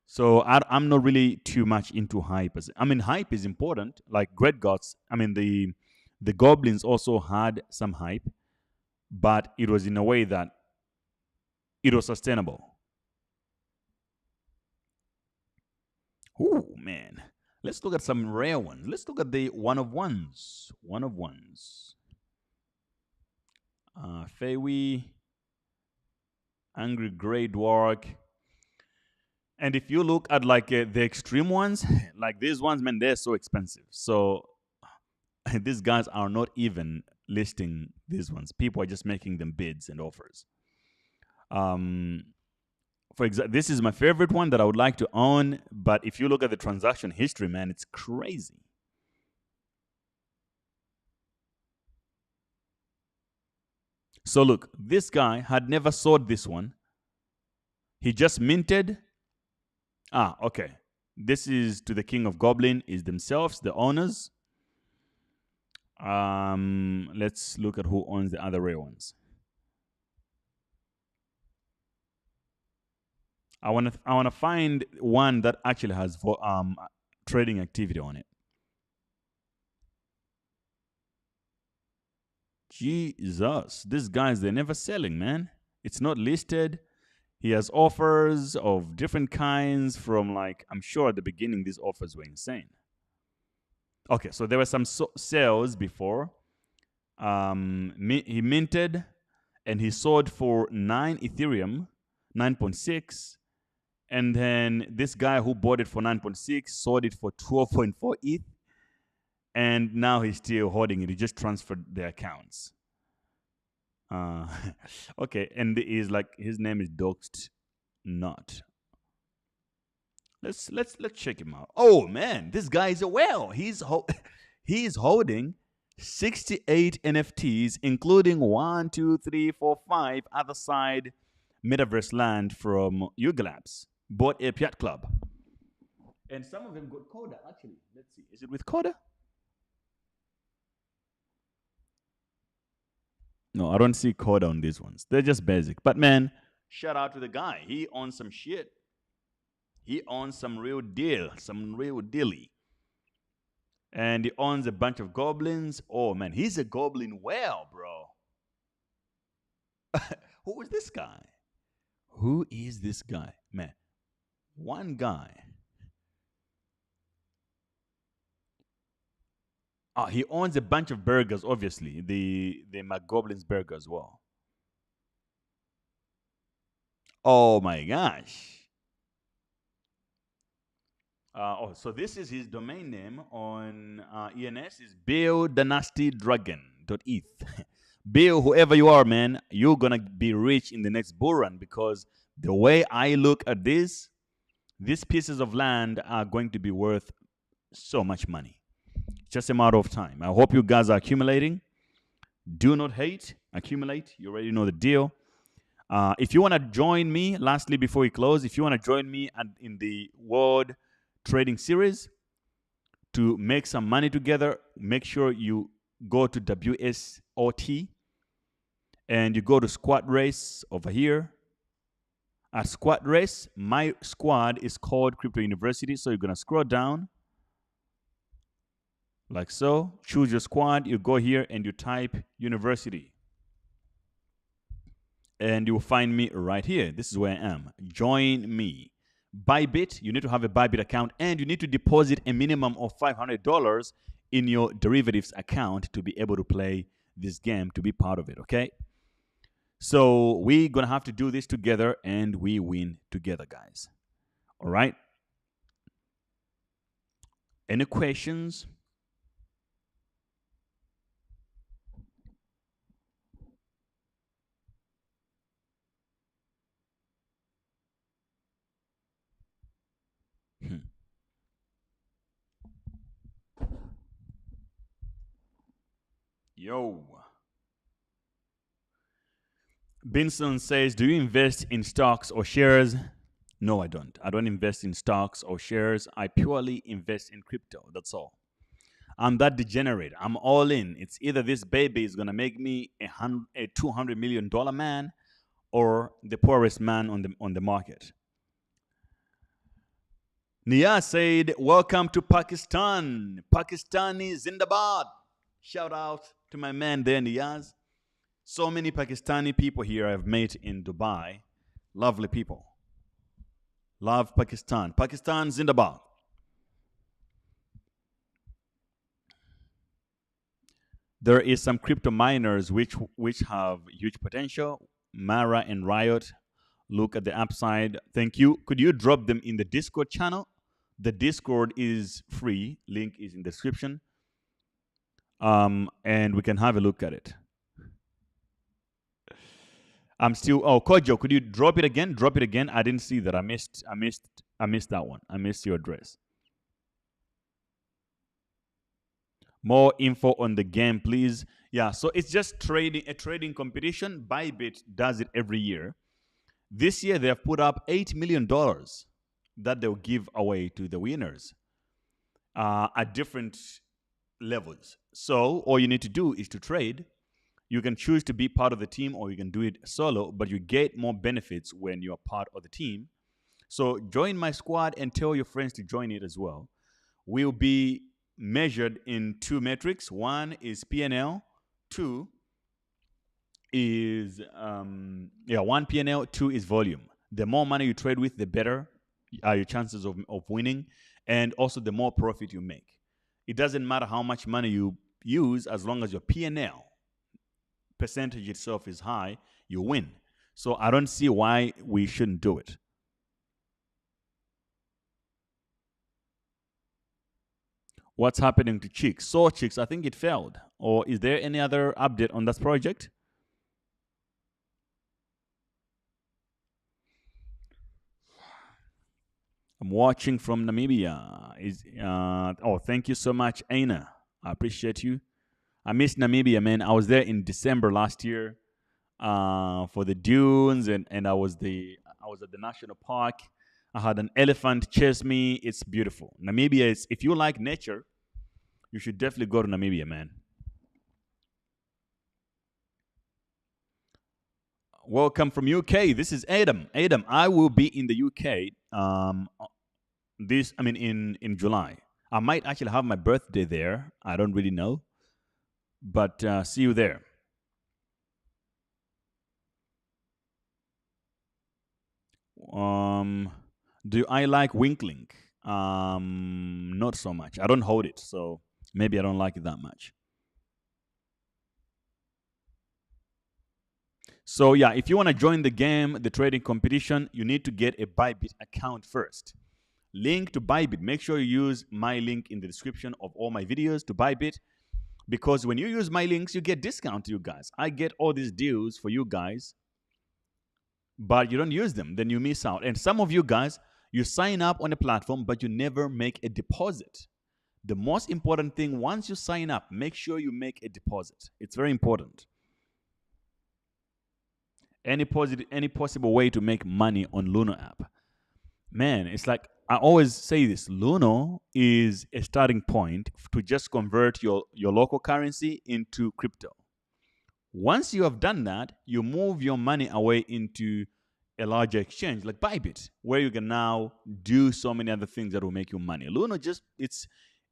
So I'm not really too much into hype. I mean, hype is important. Like Great Guts, I mean, the Goblins also had some hype, but it was in a way that it was sustainable. Let's look at some rare ones. Let's look at the one of ones. One of ones. Fewi, Angry Grey Dwark. And if you look at like the extreme ones, like these ones, man, they're so expensive. So these guys are not even listing these ones. People are just making them bids and offers. For example, this is my favorite one that I would like to own. But if you look at the transaction history, man, it's crazy. So look, this guy had never sold this one. He just minted. Okay. This is to the King of Goblin, is themselves, the owners. Let's look at who owns the other rare ones. I wanna find one that actually has trading activity on it. Jesus, these guys, they're never selling, man. It's not listed. He has offers of different kinds from, like, I'm sure at the beginning these offers were insane. Okay, so there were some sales before. He minted and he sold for 9 Ethereum, 9.6. And then this guy who bought it for 9.6 sold it for 12.4 ETH. And now he's still holding it. He just transferred the accounts. Okay, and he's like, his name is Doxed Not. Let's check him out. Oh man, this guy is a whale. He's holding 68 NFTs, including 1, 2, 3, 4, 5 other side metaverse land from Yuga Labs. Bought a Piat Club. And some of them got Coda, actually. Let's see. Is it with Coda? No, I don't see Coda on these ones. They're just basic. But man, shout out to the guy. He owns some shit. He owns some real deal. Some real dilly. And he owns a bunch of goblins. Oh man, he's a goblin whale, bro. Who is this guy? Who is this guy? Man, one guy. He owns a bunch of burgers, obviously. The McGoblin's burger as well. Oh my gosh. So this is his domain name on ENS is BillDynastyDragon.eth. Bill, whoever you are, man, you're going to be rich in the next bull run, because the way I look at this, these pieces of land are going to be worth so much money. It's just a matter of time. I hope you guys are accumulating. Do not hate, accumulate. You already know the deal. If you want to join me, lastly, before we close, if you want to join me in the World Trading Series to make some money together, make sure you go to WSOT and you go to squad race over here. At squad race, my squad is called Crypto University. So you're going to scroll down like so. Choose your squad. You go here and you type university. And you will find me right here. This is where I am. Join me. Bybit, you need to have a Bybit account, and you need to deposit a minimum of $500 in your derivatives account to be able to play this game, to be part of it, okay? So we're going to have to do this together, and we win together, guys. All right? Any questions? Yo. Binson says, do you invest in stocks or shares? No, I don't. I don't invest in stocks or shares. I purely invest in crypto. That's all. I'm that degenerate. I'm all in. It's either this baby is going to make me a $200 million man, or the poorest man on the market. Nia said, welcome to Pakistan. Pakistani Zindabad. Shout out to my man there, Niyaz. So many Pakistani people here I've met in Dubai. Lovely people. Love Pakistan. Pakistan Zindabad. There is some crypto miners which have huge potential. Mara and Riot, look at the upside. Thank you. Could you drop them in the Discord channel? The Discord is free. Link is in the description. And we can have a look at it. I'm still. Oh, Kojo, could you drop it again? Drop it again. I didn't see that. I missed that one. I missed your address. More info on the game, please. Yeah, so it's just a trading competition. Bybit does it every year. This year they have put up $8 million that they'll give away to the winners at different levels. So all you need to do is to trade. You can choose to be part of the team or you can do it solo, but you get more benefits when you're part of the team. So join my squad and tell your friends to join it as well. We'll be measured in two metrics. One is P&L, two is one P&L, two is volume. The more money you trade with, the better are your chances of winning, and also the more profit you make. It doesn't matter how much money you use, as long as your P&L percentage itself is high, you win. So I don't see why we shouldn't do it. What's happening to Chicks? So Chicks, I think it failed. Or is there any other update on that project? I'm watching from Namibia. Thank you so much, Aina. I appreciate you. I miss Namibia, man. I was there in December last year for the dunes, and I was at the national park. I had an elephant chase me. It's beautiful. Namibia is, if you like nature, you should definitely go to Namibia, man. Welcome from UK. This is Adam. Adam, I will be in the UK. In July. I might actually have my birthday there. I don't really know, but see you there. Do I like Winklink? Not so much. I don't hold it, so maybe I don't like it that much. So yeah, if you want to join the game, the trading competition, you need to get a Bybit account first. Link to Bybit. Make sure you use my link in the description of all my videos to Bybit, because when you use my links, you get discount, you guys. I get all these deals for you guys, but you don't use them, then you miss out. And some of you guys, you sign up on a platform, but you never make a deposit. The most important thing, once you sign up, make sure you make a deposit. It's very important. Any possible way to make money on Luno app. Man, it's like I always say this. Luno is a starting point to just convert your local currency into crypto. Once you have done that, you move your money away into a larger exchange like Bybit, where you can now do so many other things that will make you money. Luno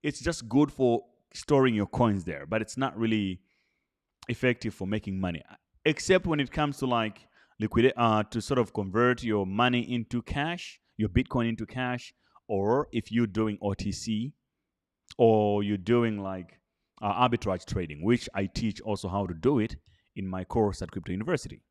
it's just good for storing your coins there, but it's not really effective for making money, except when it comes to like liquidate to sort of convert your money into cash, your Bitcoin into cash, or if you're doing OTC, or you're doing like arbitrage trading, which I teach also how to do it in my course at Crypto University.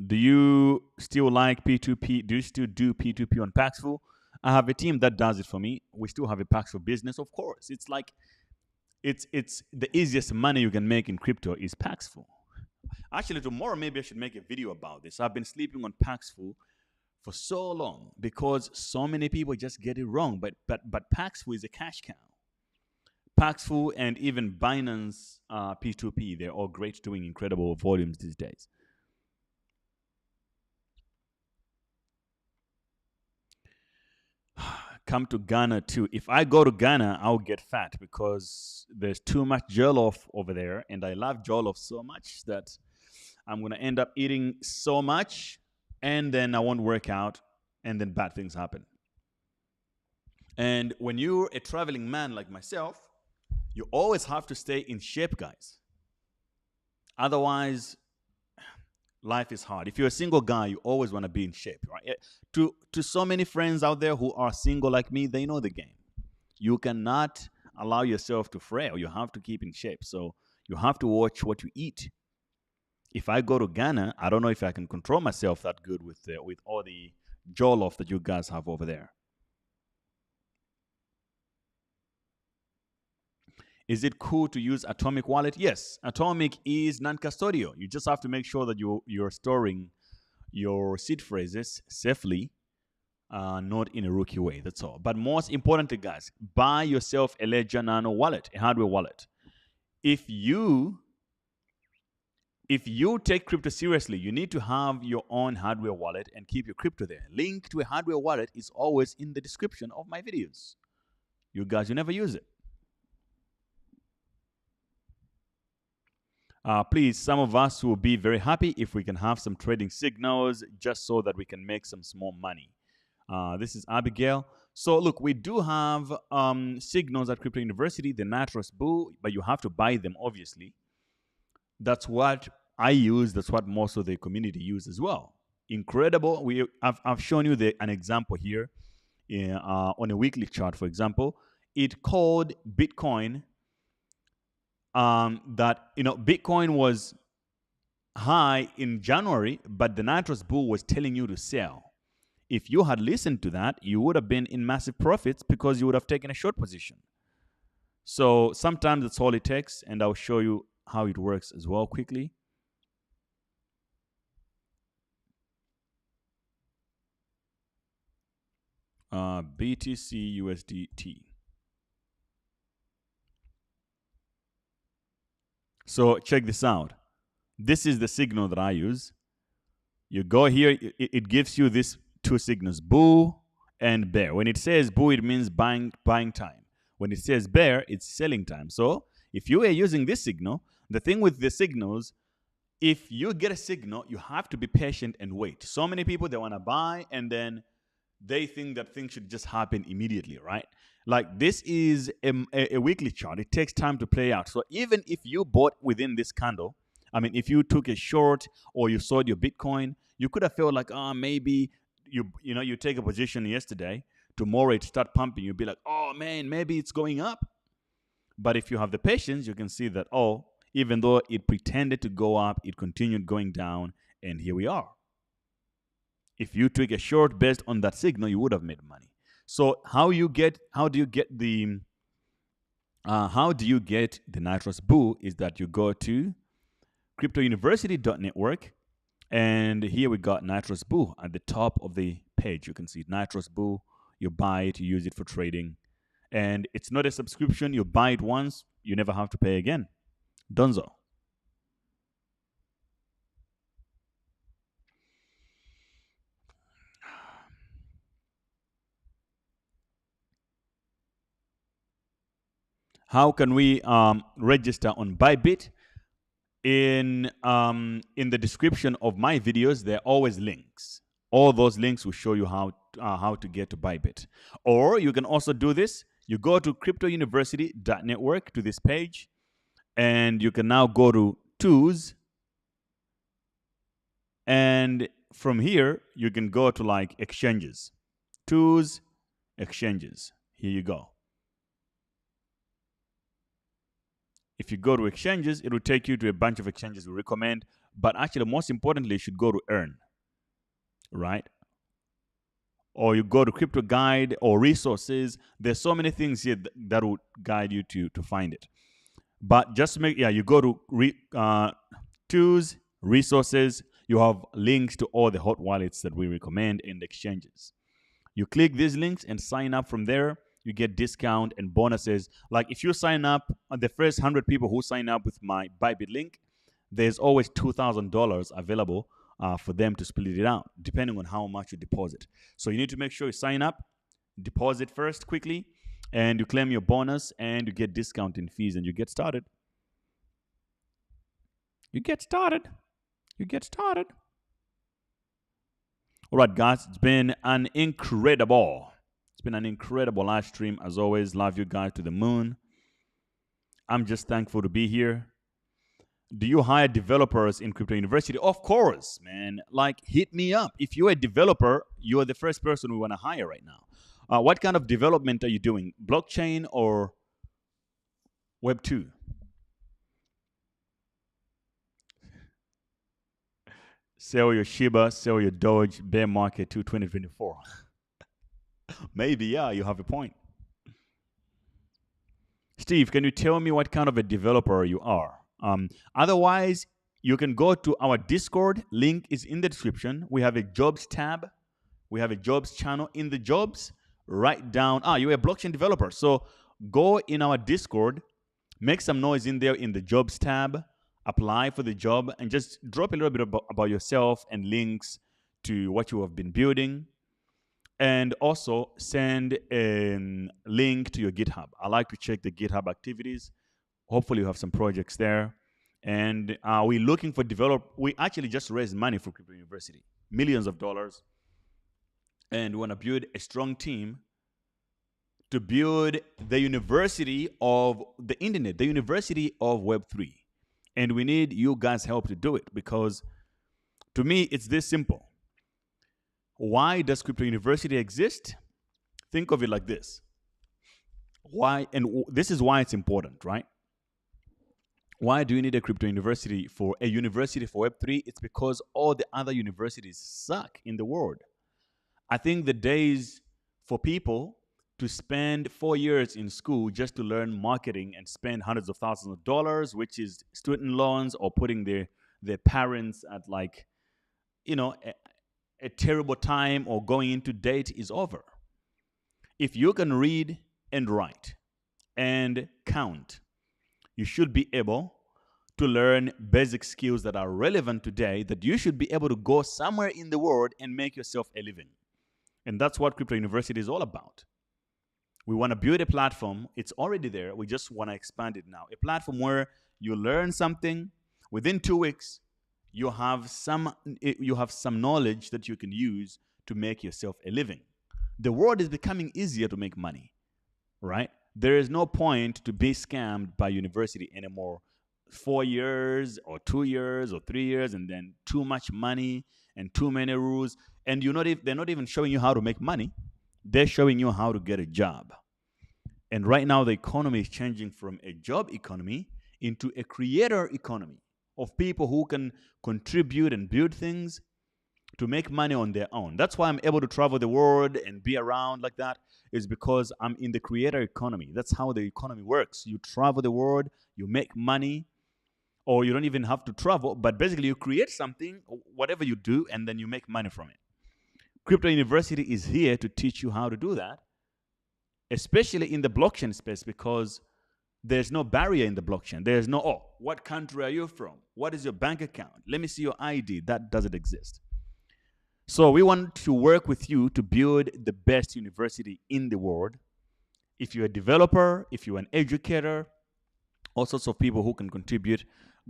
Do you still like P2P? Do you still do P2P on Paxful? I have a team that does it for me. We still have a Paxful business, of course. It's like it's the easiest money you can make in crypto is Paxful. Actually, tomorrow maybe I should make a video about this. I've been sleeping on Paxful for so long because so many people just get it wrong. But Paxful is a cash cow. Paxful and even Binance P2P, they're all great, doing incredible volumes these days. Come to Ghana too. If I go to Ghana, I'll get fat because there's too much jollof over there, and I love jollof so much that I'm gonna end up eating so much, and then I won't work out, and then bad things happen. And when you're a traveling man like myself, you always have to stay in shape, guys. Otherwise, life is hard. If you're a single guy, you always want to be in shape, right? To so many friends out there who are single like me, they know the game. You cannot allow yourself to frail. You have to keep in shape. So you have to watch what you eat. If I go to Ghana, I don't know if I can control myself that good with all the jollof that you guys have over there. Is it cool to use Atomic Wallet? Yes, Atomic is non-custodial. You just have to make sure that you're storing your seed phrases safely, not in a rookie way. That's all. But most importantly, guys, buy yourself a Ledger Nano wallet, a hardware wallet. If you take crypto seriously, you need to have your own hardware wallet and keep your crypto there. Link to a hardware wallet is always in the description of my videos. You guys, you never use it. Please, some of us will be very happy if we can have some trading signals just so that we can make some small money. This is Abigail. So look, we do have signals at Crypto University, the Natros Boo, but you have to buy them, obviously. That's what I use. That's what most of the community use as well. Incredible. I've shown you an example here on a weekly chart, for example. It called Bitcoin. Bitcoin was high in January, but the Natros Bull was telling you to sell. If you had listened to that, you would have been in massive profits because you would have taken a short position. So sometimes that's all it takes, and I'll show you how it works as well quickly. BTC USDT. So check this out. This is the signal that I use. You go here, it gives you these two signals, bull and bear. When it says bull, it means buying time. When it says bear, it's selling time. So if you are using this signal, the thing with the signals, if you get a signal, you have to be patient and wait. So many people, they want to buy and then they think that things should just happen immediately, right? Like this is a weekly chart. It takes time to play out. So even if you bought within this candle, I mean, if you took a short or you sold your Bitcoin, you could have felt like, maybe you take a position yesterday, tomorrow it start pumping. You'll be like, oh man, maybe it's going up. But if you have the patience, you can see that, even though it pretended to go up, it continued going down, and here we are. If you took a short based on that signal, you would have made money. So how do you get the Natros Boo is that you go to cryptouniversity.network, and here we got Natros Boo at the top of the page. You can see Natros Boo. You buy it, you use it for trading, and it's not a subscription. You buy it once, you never have to pay again. Donzo. How can we register on Bybit? In the description of my videos, there are always links. All those links will show you how to get to Bybit. Or you can also do this. You go to cryptouniversity.network to this page, and you can now go to tools. And from here, you can go to like exchanges. Tools, exchanges. Here you go. If you go to exchanges, it will take you to a bunch of exchanges we recommend. But actually, most importantly, you should go to earn, right? Or you go to crypto guide or resources. There's so many things here that will guide you to find it. But just you go to tools, resources. You have links to all the hot wallets that we recommend in the exchanges. You click these links and sign up from there. You get discount and bonuses. Like if you sign up, the first 100 people who sign up with my Bybit link, there's always $2,000 available for them to split it out, depending on how much you deposit. So you need to make sure you sign up, deposit first quickly, and you claim your bonus, and you get discount in fees, and you get started. You get started. All right, guys, it's been an incredible live stream. As always, love you guys to the moon. I'm just thankful to be here. Do you hire developers in Crypto University? Of course, man. Like, hit me up. If you're a developer, you're the first person we want to hire right now. What kind of development are you doing? Blockchain or Web 2? Sell your Shiba, sell your Doge, bear market to 2024. Maybe, yeah, you have a point. Steve, can you tell me what kind of a developer you are? Otherwise, you can go to our Discord. Link is in the description. We have a jobs tab. We have a jobs channel. In the jobs, write down, you're a blockchain developer. So go in our Discord, make some noise in there in the jobs tab, apply for the job, and just drop a little bit about yourself and links to what you have been building. And also send a link to your GitHub. I like to check the GitHub activities. Hopefully you have some projects there. And we're looking for we actually just raised money for Crypto University, millions of dollars. And we want to build a strong team to build the university of the internet, the university of Web3. And we need you guys' help to do it, because to me, it's this simple. Why does Crypto University exist? Think of it like this. Why, and this is why it's important, right? Why do you need a Crypto University for Web3? It's because all the other universities suck in the world. I think the days for people to spend 4 years in school just to learn marketing and spend hundreds of thousands of dollars, which is student loans, or putting their parents at, like, a terrible time, or going into debt, is over. If you can read and write and count, you should be able to learn basic skills that are relevant today, that you should be able to go somewhere in the world and make yourself a living. And that's what Crypto University is all about. We want to build a platform. It's already there. We just want to expand it now. A platform where you learn something within 2 weeks. You have some knowledge that you can use to make yourself a living. The world is becoming easier to make money, right? There is no point to be scammed by university anymore. 4 years or 2 years or 3 years, and then too much money and too many rules. And they're not even showing you how to make money. They're showing you how to get a job. And right now, the economy is changing from a job economy into a creator economy of people who can contribute and build things to make money on their own. That's why I'm able to travel the world and be around like that, is because I'm in the creator economy. That's how the economy works. You travel the world, you make money, or you don't even have to travel, but basically you create something, whatever you do, and then you make money from it. Crypto University is here to teach you how to do that, especially in the blockchain space, because there's no barrier in the blockchain. There's no, what country are you from? What is your bank account? Let me see your ID. That doesn't exist. So we want to work with you to build the best university in the world. If you're a developer, if you're an educator, all sorts of people who can contribute,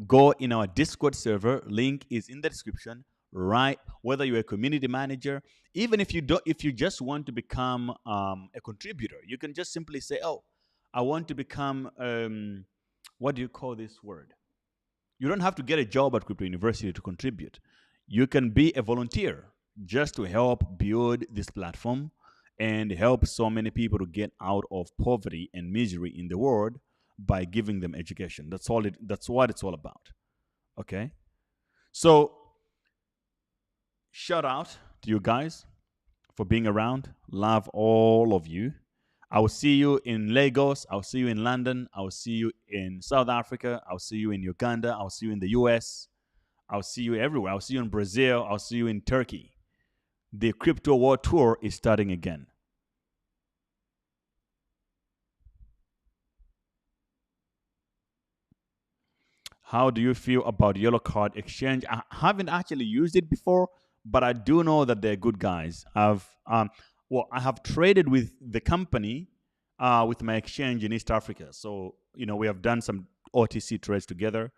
go in our Discord server. Link is in the description. Right? Whether you're a community manager, even if you just want to become a contributor, you can just simply say, I want to become, what do you call this word? You don't have to get a job at Crypto University to contribute. You can be a volunteer just to help build this platform and help so many people to get out of poverty and misery in the world by giving them education. That's what it's all about. Okay? So, shout out to you guys for being around. Love all of you. I will see you in Lagos. I'll see you in London. I'll see you in South Africa. I'll see you in Uganda. I'll see you in the US. I'll see you everywhere. I'll see you in Brazil. I'll see you in Turkey. The Crypto World Tour is starting again. How do you feel about Yellow Card Exchange? I haven't actually used it before, but I do know that they're good guys. I have traded with the company, with my exchange in East Africa. So, we have done some OTC trades together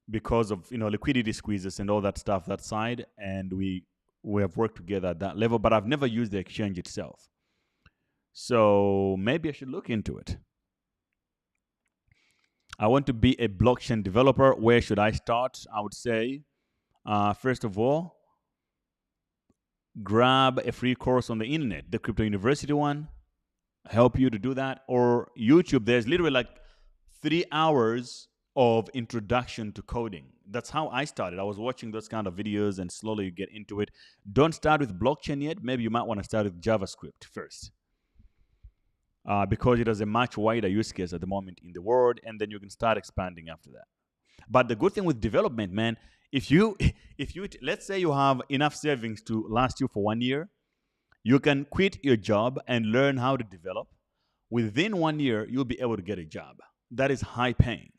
because of, liquidity squeezes and all that stuff, that side. And we have worked together at that level, but I've never used the exchange itself. So maybe I should look into it. I want to be a blockchain developer. Where should I start? I would say, first of all, grab a free course on the internet, the Crypto University one, help you to do that. Or YouTube, there's literally like 3 hours of introduction to coding. That's how I started. I was watching those kind of videos and slowly you get into it. Don't start with blockchain yet. Maybe you might want to start with JavaScript first. Because it has a much wider use case at the moment in the world, and then you can start expanding after that. But the good thing with development, man, if you let's say you have enough savings to last you for 1 year, you can quit your job and learn how to develop. Within 1 year, you'll be able to get a job that is high paying,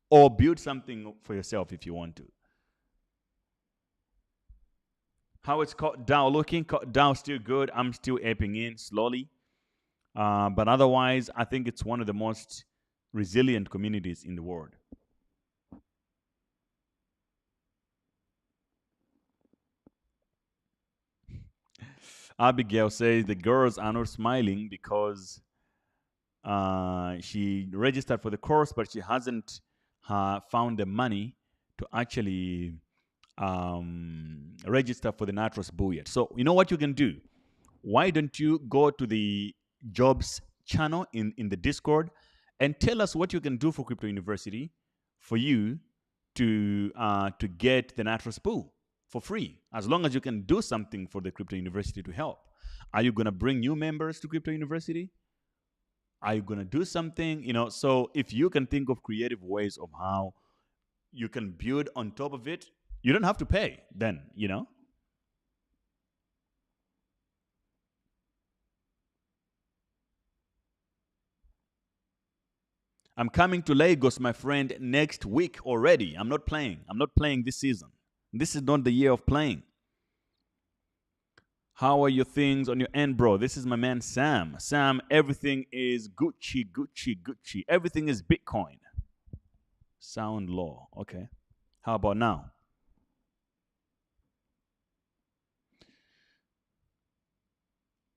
or build something for yourself if you want to. How it's called DAO looking? DAO still good. I'm still aping in slowly. But otherwise, I think it's one of the most resilient communities in the world. Abigail says the girls are not smiling because she registered for the course, but she hasn't found the money to actually register for the Natros Boo yet. So you know what you can do? Why don't you go to the jobs channel in the Discord and tell us what you can do for Crypto University for you to get the Natros Boo for free, as long as you can do something for the Crypto University to help. Are you going to bring new members to Crypto University? Are you going to do something? So if you can think of creative ways of how you can build on top of it, you don't have to pay then. I'm coming to Lagos, my friend, next week already. I'm not playing. I'm not playing this season. This is not the year of playing. How are your things on your end, bro? This is my man, Sam. Sam, everything is Gucci, Gucci, Gucci. Everything is Bitcoin. Sound law. Okay. How about now?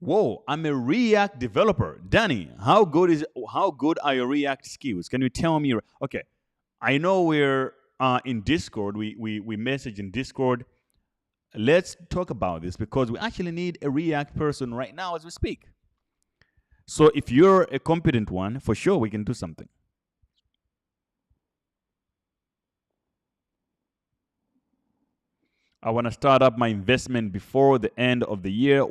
Whoa, I'm a React developer. Danny, how good are your React skills? Can you tell me? Okay, I know we're in Discord. We message in Discord. Let's talk about this because we actually need a React person right now as we speak. So if you're a competent one, for sure we can do something. I want to start up my investment before the end of the year.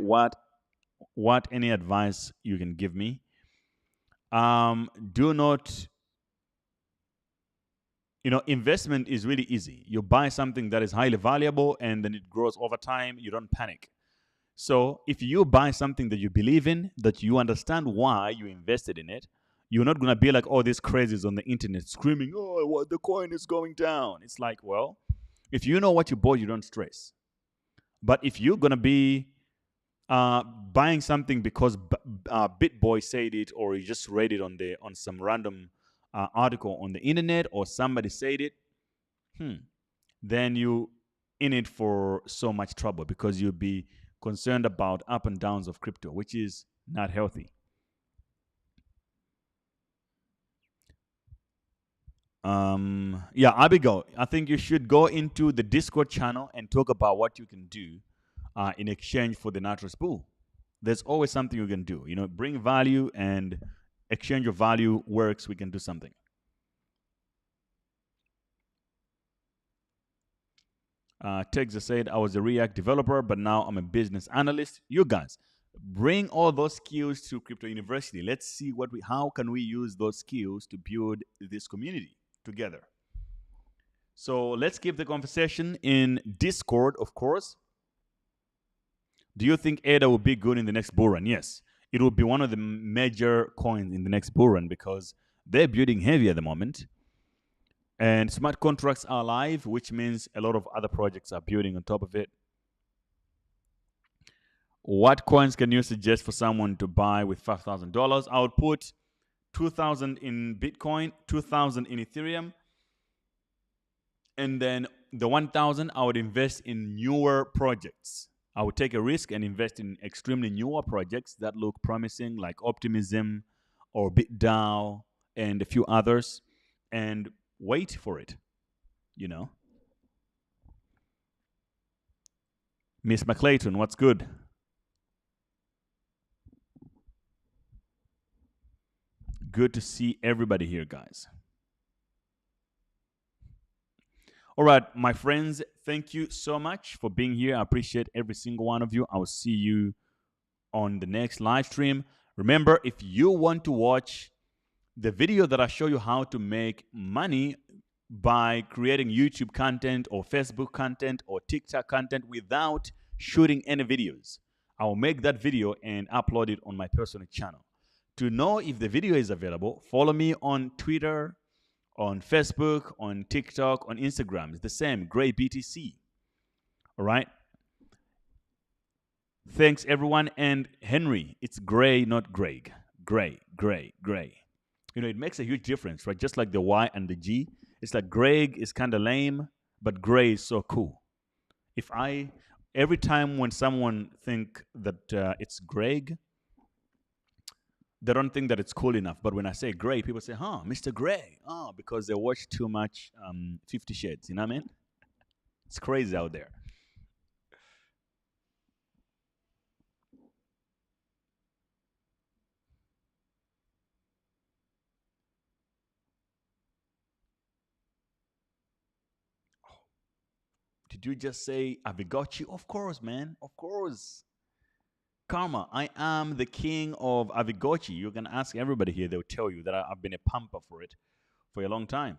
What any advice you can give me? Do not, investment is really easy. You buy something that is highly valuable and then it grows over time. You don't panic. So if you buy something that you believe in, that you understand why you invested in it, you're not going to be like, oh, these crazies on the internet screaming, oh, what, the coin is going down. It's like, well, if you know what you bought, you don't stress. But if you're going to be buying something because BitBoy said it, or you just read it on some random article on the internet, or somebody said it, then you in it for so much trouble because you'll be concerned about up and downs of crypto, which is not healthy. Yeah, Abigail, I think you should go into the Discord channel and talk about what you can do in exchange for the Natros Boo. There's always something you can do. Bring value and exchange your value works. We can do something. Texas said, I was a React developer, but now I'm a business analyst. You guys, bring all those skills to Crypto University. Let's see how can we use those skills to build this community together. So let's keep the conversation in Discord, of course. Do you think ADA will be good in the next bull run? Yes. It will be one of the major coins in the next bull run because they're building heavy at the moment. And smart contracts are live, which means a lot of other projects are building on top of it. What coins can you suggest for someone to buy with $5,000? I would put 2,000 in Bitcoin, 2,000 in Ethereum, and then the 1,000 I would invest in newer projects. I would take a risk and invest in extremely newer projects that look promising, like Optimism or BitDAO and a few others. and wait for it, you know. Miss McClayton, what's good? Good to see everybody here, guys. All right, my friends, thank you so much for being here. I appreciate every single one of you. I will see you on the next live stream. Remember, if you want to watch the video that I show you how to make money by creating YouTube content or Facebook content or TikTok content without shooting any videos, I will make that video and upload it on my personal channel. To know if the video is available, follow me on Twitter, on Facebook, on TikTok, on Instagram. It's the same, Gray BTC. All right? Thanks, everyone. And Henry, it's Gray, not Greg. Gray, Gray, Gray. You know, it makes a huge difference, right? Just like the Y and the G. It's like Greg is kind of lame, but Gray is so cool. Every time when someone think that it's Greg, they don't think that it's cool enough. But when I say Gray, people say, huh, Mr. Gray. Oh, because they watch too much 50 Shades. You know what I mean? It's crazy out there. Did you just say Avigochi? Of course, man. Of course. Karma, I am the king of Avigochi. You can ask everybody here. They'll tell you that I've been a pumper for it for a long time.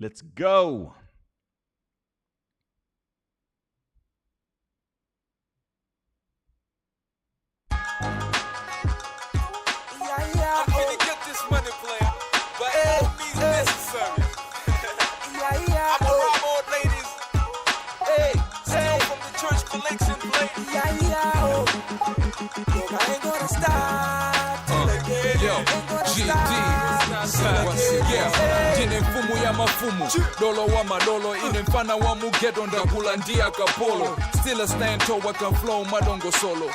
Let's go. Jine mfumu ya mafumu Dolo wa madolo Ine mfana wa mugedo Ndakula ndia kapolo Still a stand tall I can flow Madongo solo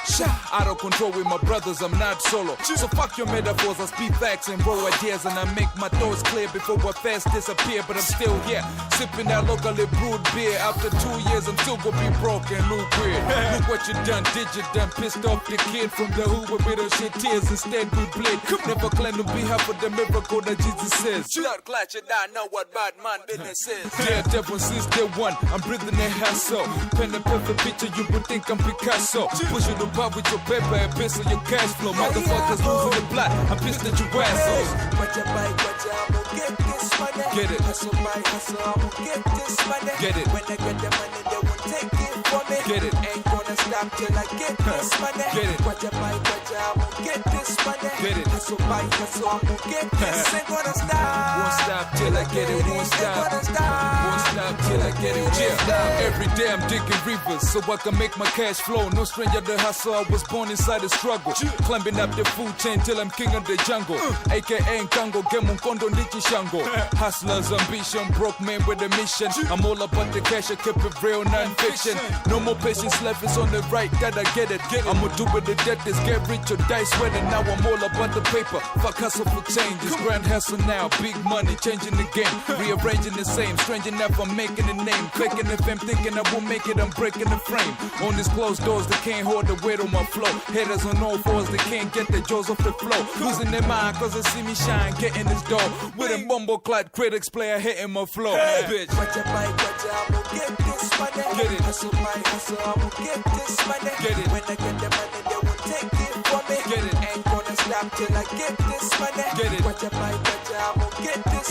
Out of control with my brothers I'm not solo So fuck your metaphors I speak facts and raw ideas And I make my thoughts clear Before I fast disappear But I'm still here Sipping that locally brewed beer After 2 years I'm still gonna be broke and look weird Look what you done Did you done Pissed off the kid from the hood With bitter shit tears Instead we bleed Never claim to be half of the miracle that Jesus says Not glad you not know what bad man business is. Yeah, devil since day one, I'm breathing a hassle. Pen and paper picture, you would think I'm Picasso. Push you to bar with your paper and pencil your cash flow. Motherfuckers losing the plot, I'm pissed at you assholes. What you buy, I'm gonna get this money. Get it. Hustle by hustle, I'm gonna get this money. Get it. When I get the money, they won't take it from me. Get it. Ain't gonna stop till I get this money. Get it. What you buy, I'm gonna get this money. Get it. Hustle by hustle, I'm gonna get this. Ain't gonna stop. Won't stop till I get it, won't stop. Won't stop till I get it, yeah. Every day I'm digging rivers so I can make my cash flow. No stranger to hustle, I was born inside the struggle. Climbing up the food chain till I'm king of the jungle. AKA Nkango, Gemunkondo, Nichi Shango. Hustler's ambition, broke man with a mission. I'm all about the cash, I keep it real, non-fiction. No more patience left, it's on the right, gotta get it. I'ma do with the debt, is get rich or die sweating. Now I'm all about the paper, fuck hustle for changes. Grand hustle now, big money, changing the game. Rearranging the same, strange enough, I'm making a name. Faking if I'm thinking I won't make it, I'm breaking the frame. On these closed doors, they can't hold the weight on my flow. Haters on all fours, they can't get the jaws off the flow. Losing their mind, cause they see me shine, getting this dough. With a bumble clad critics player hitting my flow. Hey, bitch. What you buy, I'm gonna get this money. Get it. Hustle by hustle, I'm gonna get this money. Get it. When I get the money, they won't take it from me. Get it. Ain't gonna stop till I get this money. Get it. What you buy, I'm gonna get this